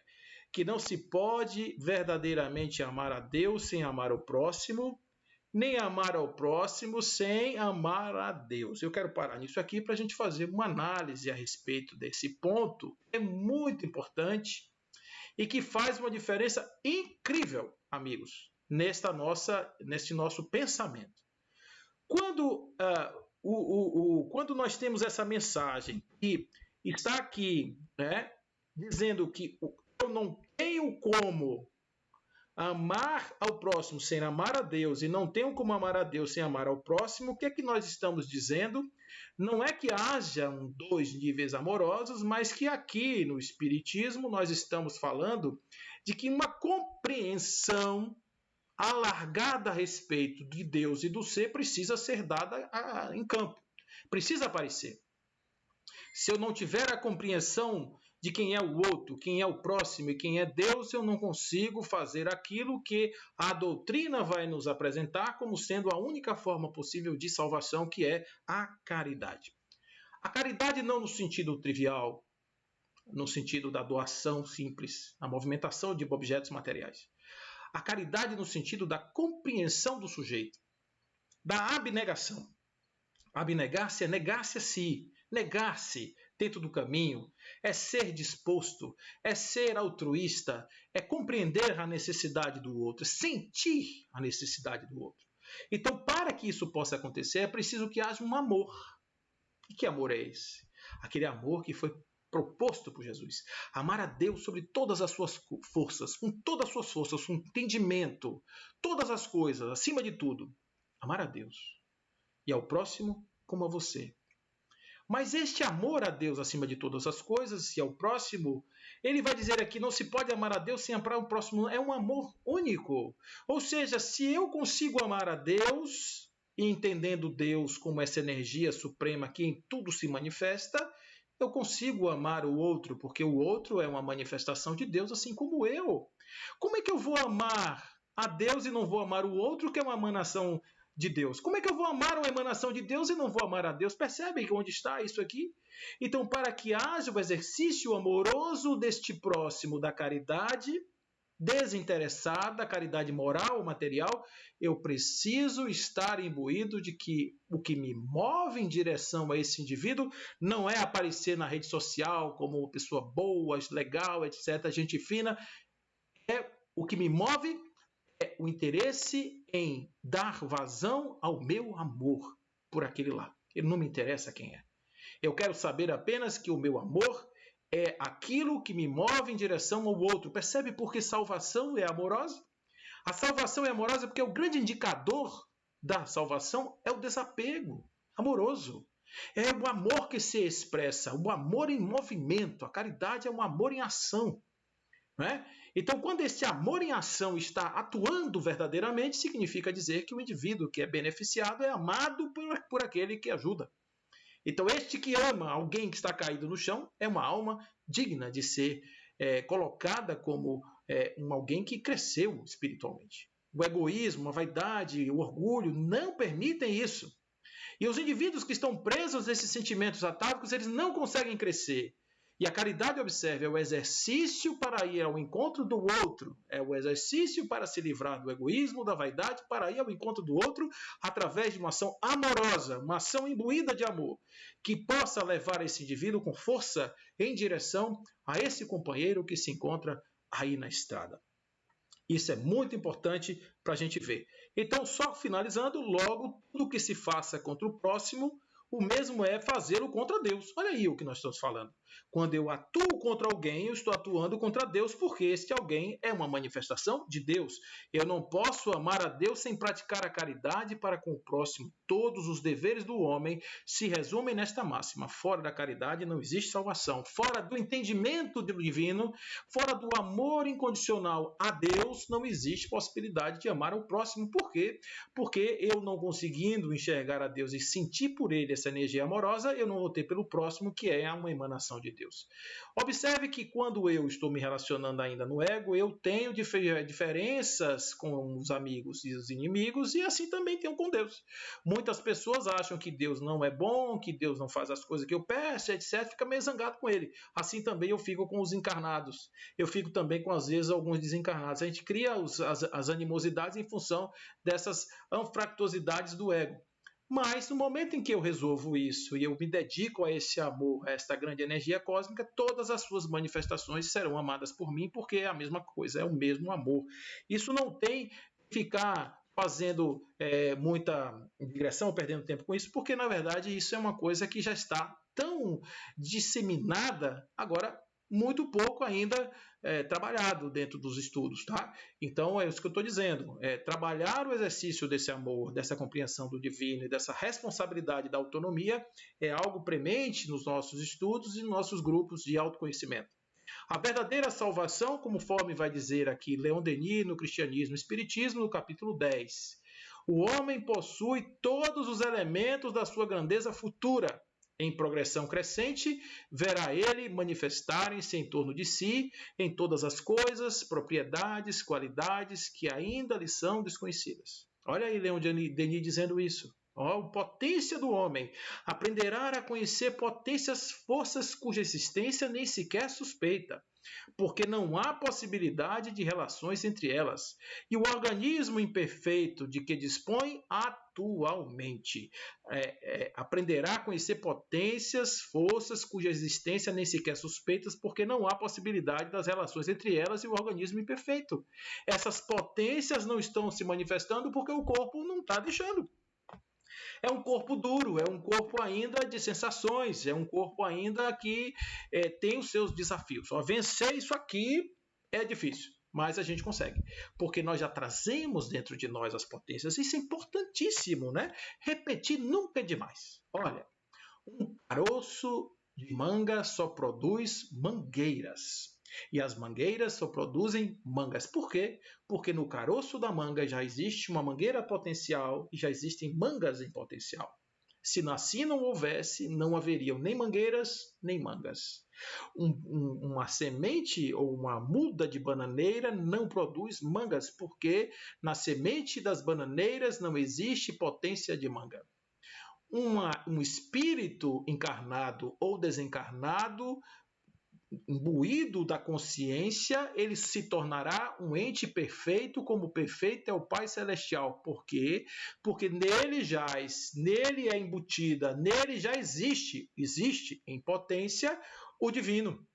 que não se pode verdadeiramente amar a Deus sem amar o próximo, nem amar ao próximo sem amar a Deus. Eu quero parar nisso aqui para a gente fazer uma análise a respeito desse ponto, que é muito importante e que faz uma diferença incrível, amigos, neste nosso pensamento. Quando nós temos essa mensagem que está aqui, né, dizendo que eu não tenho como amar ao próximo sem amar a Deus e não tenho como amar a Deus sem amar ao próximo, o que é que nós estamos dizendo? Não é que haja dois níveis amorosos, mas que aqui no Espiritismo nós estamos falando de que uma compreensão alargada a respeito de Deus e do ser precisa ser dada em campo, precisa aparecer. Se eu não tiver a compreensão de quem é o outro, quem é o próximo e quem é Deus, eu não consigo fazer aquilo que a doutrina vai nos apresentar como sendo a única forma possível de salvação, que é a caridade. A caridade não no sentido trivial, no sentido da doação simples, a movimentação de objetos materiais. A caridade no sentido da compreensão do sujeito, da abnegação. Abnegar-se é negar-se a si, negar-se dentro do caminho, é ser disposto, é ser altruísta, é compreender a necessidade do outro, sentir a necessidade do outro. Então, para que isso possa acontecer, é preciso que haja um amor. E que amor é esse? Aquele amor que foi proposto por Jesus. Amar a Deus sobre todas as suas forças, com todas as suas forças, com entendimento, todas as coisas, acima de tudo. Amar a Deus. E ao próximo como a você. Mas este amor a Deus acima de todas as coisas e ao próximo, ele vai dizer aqui, não se pode amar a Deus sem amar o próximo. É um amor único. Ou seja, se eu consigo amar a Deus, e entendendo Deus como essa energia suprema que em tudo se manifesta, eu consigo amar o outro, porque o outro é uma manifestação de Deus, assim como eu. Como é que eu vou amar a Deus e não vou amar o outro, que é uma emanação de Deus? Como é que eu vou amar uma emanação de Deus e não vou amar a Deus? Percebem onde está isso aqui? Então, para que haja o exercício amoroso deste próximo da caridade desinteressada, caridade moral ou material, eu preciso estar imbuído de que o que me move em direção a esse indivíduo não é aparecer na rede social como uma pessoa boa, legal, etc., gente fina. O que me move é o interesse em dar vazão ao meu amor por aquele lá. Ele não me interessa quem é. Eu quero saber apenas que o meu amor é aquilo que me move em direção ao outro. Percebe por que salvação é amorosa? A salvação é amorosa porque o grande indicador da salvação é o desapego amoroso. É o amor que se expressa, o amor em movimento. A caridade é um amor em ação. Não é? Então, quando esse amor em ação está atuando verdadeiramente, significa dizer que o indivíduo que é beneficiado é amado por aquele que ajuda. Então, este que ama alguém que está caído no chão é uma alma digna de ser colocada como alguém que cresceu espiritualmente. O egoísmo, a vaidade, o orgulho não permitem isso. E os indivíduos que estão presos nesses sentimentos atávicos, eles não conseguem crescer. E a caridade, observe, é o exercício para ir ao encontro do outro. É o exercício para se livrar do egoísmo, da vaidade, para ir ao encontro do outro através de uma ação amorosa, uma ação imbuída de amor, que possa levar esse indivíduo com força em direção a esse companheiro que se encontra aí na estrada. Isso é muito importante para a gente ver. Então, só finalizando, logo, tudo que se faça contra o próximo, o mesmo é fazê-lo contra Deus. Olha aí o que nós estamos falando. Quando eu atuo contra alguém, eu estou atuando contra Deus, porque este alguém é uma manifestação de Deus. Eu não posso amar a Deus sem praticar a caridade para com o próximo. Todos os deveres do homem se resumem nesta máxima. Fora da caridade não existe salvação. Fora do entendimento do divino, fora do amor incondicional a Deus, não existe possibilidade de amar o próximo. Por quê? Porque eu não conseguindo enxergar a Deus e sentir por ele essa energia amorosa, eu não vou ter pelo próximo, que é uma emanação de Deus. Observe que quando eu estou me relacionando ainda no ego, eu tenho diferenças com os amigos e os inimigos, e assim também tenho com Deus. Muitas pessoas acham que Deus não é bom, que Deus não faz as coisas que eu peço, etc. Fica meio zangado com ele. Assim também eu fico com os encarnados. Eu fico também com, às vezes, alguns desencarnados. A gente cria as animosidades em função dessas anfractuosidades do ego. Mas no momento em que eu resolvo isso e eu me dedico a esse amor, a esta grande energia cósmica, todas as suas manifestações serão amadas por mim, porque é a mesma coisa, é o mesmo amor. Isso não tem que ficar fazendo muita digressão, perdendo tempo com isso, porque na verdade isso é uma coisa que já está tão disseminada, agora muito pouco ainda trabalhado dentro dos estudos, tá? Então é isso que eu estou dizendo, trabalhar o exercício desse amor, dessa compreensão do divino e dessa responsabilidade da autonomia é algo premente nos nossos estudos e nos nossos grupos de autoconhecimento. A verdadeira salvação, conforme vai dizer aqui Leon Denis no Cristianismo e Espiritismo, no capítulo 10. O homem possui todos os elementos da sua grandeza futura, em progressão crescente, verá ele manifestarem-se em torno de si, em todas as coisas, propriedades, qualidades que ainda lhe são desconhecidas. Olha aí Leon Denis dizendo isso. A potência do homem aprenderá a conhecer potências, forças cuja existência nem sequer suspeita, porque não há possibilidade de relações entre elas. E o organismo imperfeito de que dispõe atualmente aprenderá a conhecer potências, forças cuja existência nem sequer suspeitas, porque não há possibilidade das relações entre elas e o organismo imperfeito. Essas potências não estão se manifestando porque o corpo não está deixando. É um corpo duro, é um corpo ainda de sensações, é um corpo ainda que tem os seus desafios. Vencer isso aqui é difícil, mas a gente consegue, porque nós já trazemos dentro de nós as potências. Isso é importantíssimo, né? Repetir nunca é demais. Olha, um caroço de manga só produz mangueiras. E as mangueiras só produzem mangas. Por quê? Porque no caroço da manga já existe uma mangueira potencial e já existem mangas em potencial. Se assim não houvesse, não haveriam nem mangueiras, nem mangas. Uma semente ou uma muda de bananeira não produz mangas, porque na semente das bananeiras não existe potência de manga. Um espírito encarnado ou desencarnado, imbuído da consciência, ele se tornará um ente perfeito, como perfeito é o Pai Celestial. Por quê? Porque nele é embutida, nele já existe em potência o divino.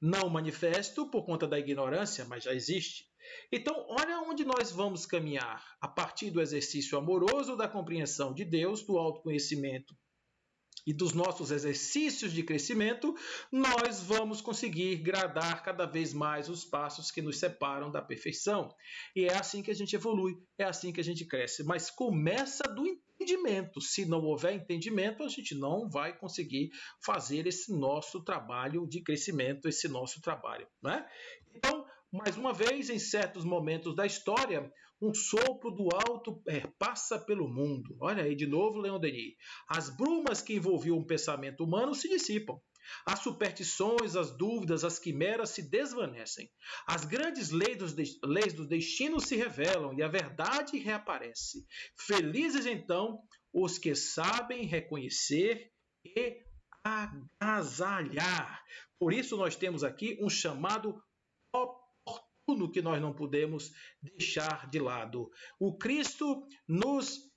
Não manifesto por conta da ignorância, mas já existe. Então, olha onde nós vamos caminhar. A partir do exercício amoroso da compreensão de Deus, do autoconhecimento e dos nossos exercícios de crescimento, nós vamos conseguir gradar cada vez mais os passos que nos separam da perfeição. E é assim que a gente evolui, é assim que a gente cresce. Mas começa do entendimento. Se não houver entendimento, a gente não vai conseguir fazer esse nosso trabalho de crescimento, esse nosso trabalho, né? Então, mais uma vez, em certos momentos da história, um sopro do alto passa pelo mundo. Olha aí de novo, Leon Denis. As brumas que envolviam o pensamento humano se dissipam. As superstições, as dúvidas, as quimeras se desvanecem. As grandes leis do destino se revelam e a verdade reaparece. Felizes, então, os que sabem reconhecer e agasalhar. Por isso nós temos aqui um chamado que nós não podemos deixar de lado. O Cristo nos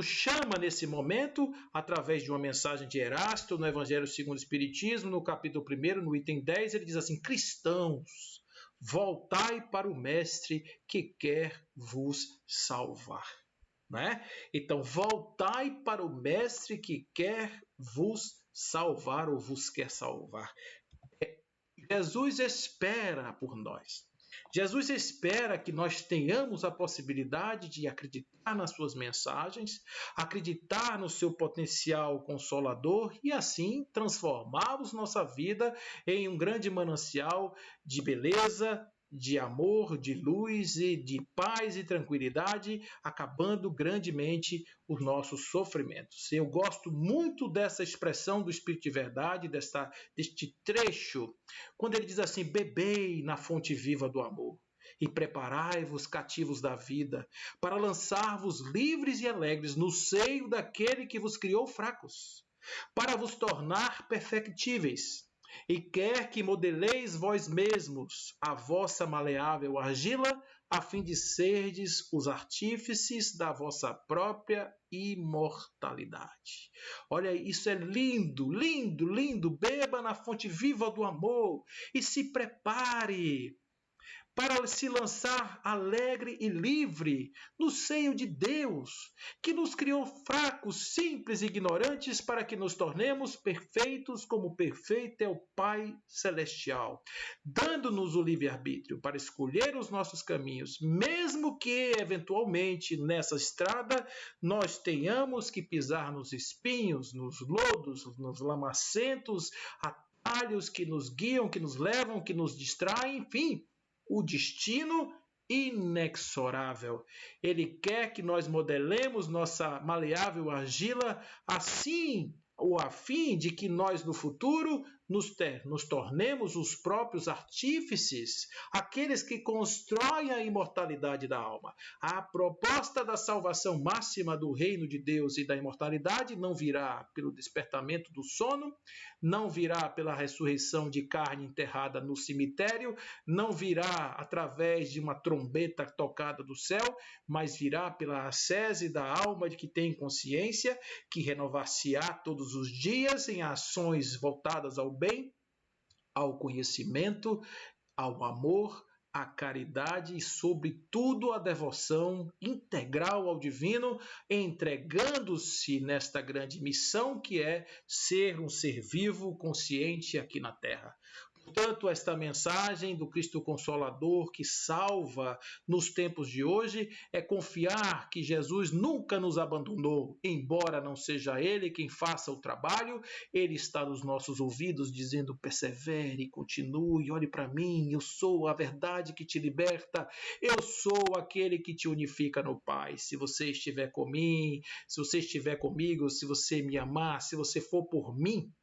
chama nesse momento, através de uma mensagem de Erasto, no Evangelho segundo o Espiritismo, no capítulo 1, no item 10, ele diz assim: cristãos, voltai para o Mestre que quer vos salvar. Né? Então, voltai para o Mestre que quer vos salvar ou vos quer salvar. Jesus espera por nós. Jesus espera que nós tenhamos a possibilidade de acreditar nas suas mensagens, acreditar no seu potencial consolador e assim transformarmos nossa vida em um grande manancial de beleza, de amor, de luz e de paz e tranquilidade, acabando grandemente os nossos sofrimentos. Eu gosto muito dessa expressão do Espírito de Verdade, deste trecho, quando ele diz assim: bebei na fonte viva do amor e preparai-vos cativos da vida, para lançar-vos livres e alegres no seio daquele que vos criou fracos, para vos tornar perfectíveis. E quer que modeleis vós mesmos a vossa maleável argila, a fim de serdes os artífices da vossa própria imortalidade. Olha, isso é lindo, lindo, lindo. Beba na fonte viva do amor e se prepare para se lançar alegre e livre no seio de Deus, que nos criou fracos, simples e ignorantes, para que nos tornemos perfeitos como perfeito é o Pai Celestial, dando-nos o livre-arbítrio para escolher os nossos caminhos, mesmo que, eventualmente, nessa estrada, nós tenhamos que pisar nos espinhos, nos lodos, nos lamacentos, atalhos que nos guiam, que nos levam, que nos distraem, enfim, o destino inexorável. Ele quer que nós modelemos nossa maleável argila assim, a fim de que nós no futuro nos tornemos os próprios artífices, aqueles que constroem a imortalidade da alma. A proposta da salvação máxima do reino de Deus e da imortalidade não virá pelo despertamento do sono, não virá pela ressurreição de carne enterrada no cemitério, não virá através de uma trombeta tocada do céu, mas virá pela ascese da alma de que tem consciência, que renovar-se-á todos os dias em ações voltadas ao bem, ao conhecimento, ao amor, à caridade e, sobretudo, à devoção integral ao divino, entregando-se nesta grande missão que é ser um ser vivo, consciente aqui na Terra. Portanto, esta mensagem do Cristo Consolador que salva nos tempos de hoje é confiar que Jesus nunca nos abandonou, embora não seja Ele quem faça o trabalho, Ele está nos nossos ouvidos dizendo: persevere, continue, olhe para mim, eu sou a verdade que te liberta, eu sou aquele que te unifica no Pai. Se você estiver comigo, se você estiver comigo, se você me amar, se você for por mim,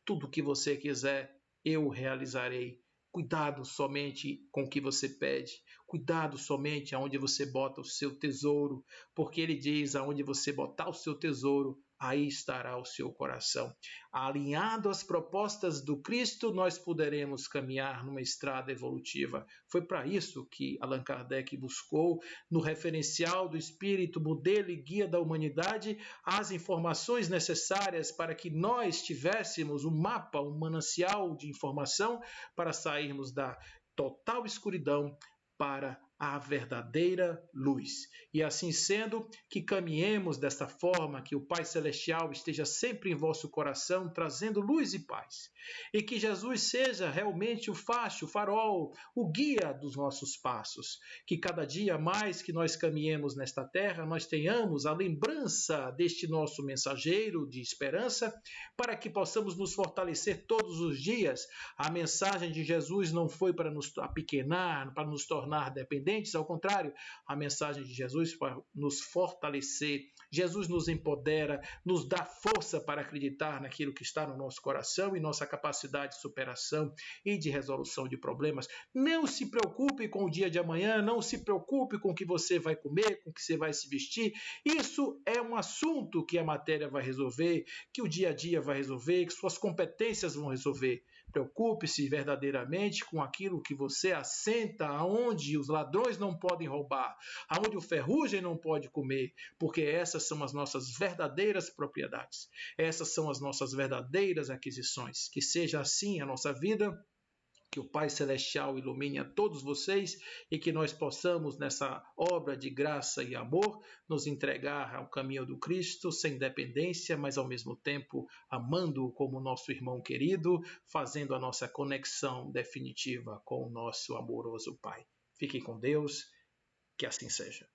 tudo o que você quiser, eu realizarei. Cuidado somente com o que você pede. Cuidado somente aonde você bota o seu tesouro, porque ele diz: aonde você botar o seu tesouro, aí estará o seu coração. Alinhado às propostas do Cristo, nós poderemos caminhar numa estrada evolutiva. Foi para isso que Allan Kardec buscou, no referencial do Espírito, modelo e guia da humanidade, as informações necessárias para que nós tivéssemos um mapa, um manancial de informação para sairmos da total escuridão para a verdadeira luz. E assim sendo, que caminhemos desta forma, que o Pai Celestial esteja sempre em vosso coração, trazendo luz e paz. E que Jesus seja realmente o facho, o farol, o guia dos nossos passos. Que cada dia mais que nós caminhemos nesta terra, nós tenhamos a lembrança deste nosso mensageiro de esperança, para que possamos nos fortalecer todos os dias. A mensagem de Jesus não foi para nos apequenar, para nos tornar dependentes, ao contrário, a mensagem de Jesus para nos fortalecer. Jesus nos empodera, nos dá força para acreditar naquilo que está no nosso coração e nossa capacidade de superação e de resolução de problemas. Não se preocupe com o dia de amanhã, não se preocupe com o que você vai comer, com o que você vai se vestir. Isso é um assunto que a matéria vai resolver, que o dia a dia vai resolver, que suas competências vão resolver. Preocupe-se verdadeiramente com aquilo que você assenta, aonde os ladrões não podem roubar, aonde o ferrugem não pode comer, porque essas são as nossas verdadeiras propriedades, essas são as nossas verdadeiras aquisições. Que seja assim a nossa vida, que o Pai Celestial ilumine a todos vocês e que nós possamos, nessa obra de graça e amor, nos entregar ao caminho do Cristo, sem dependência, mas ao mesmo tempo amando-o como nosso irmão querido, fazendo a nossa conexão definitiva com o nosso amoroso Pai. Fiquem com Deus, que assim seja.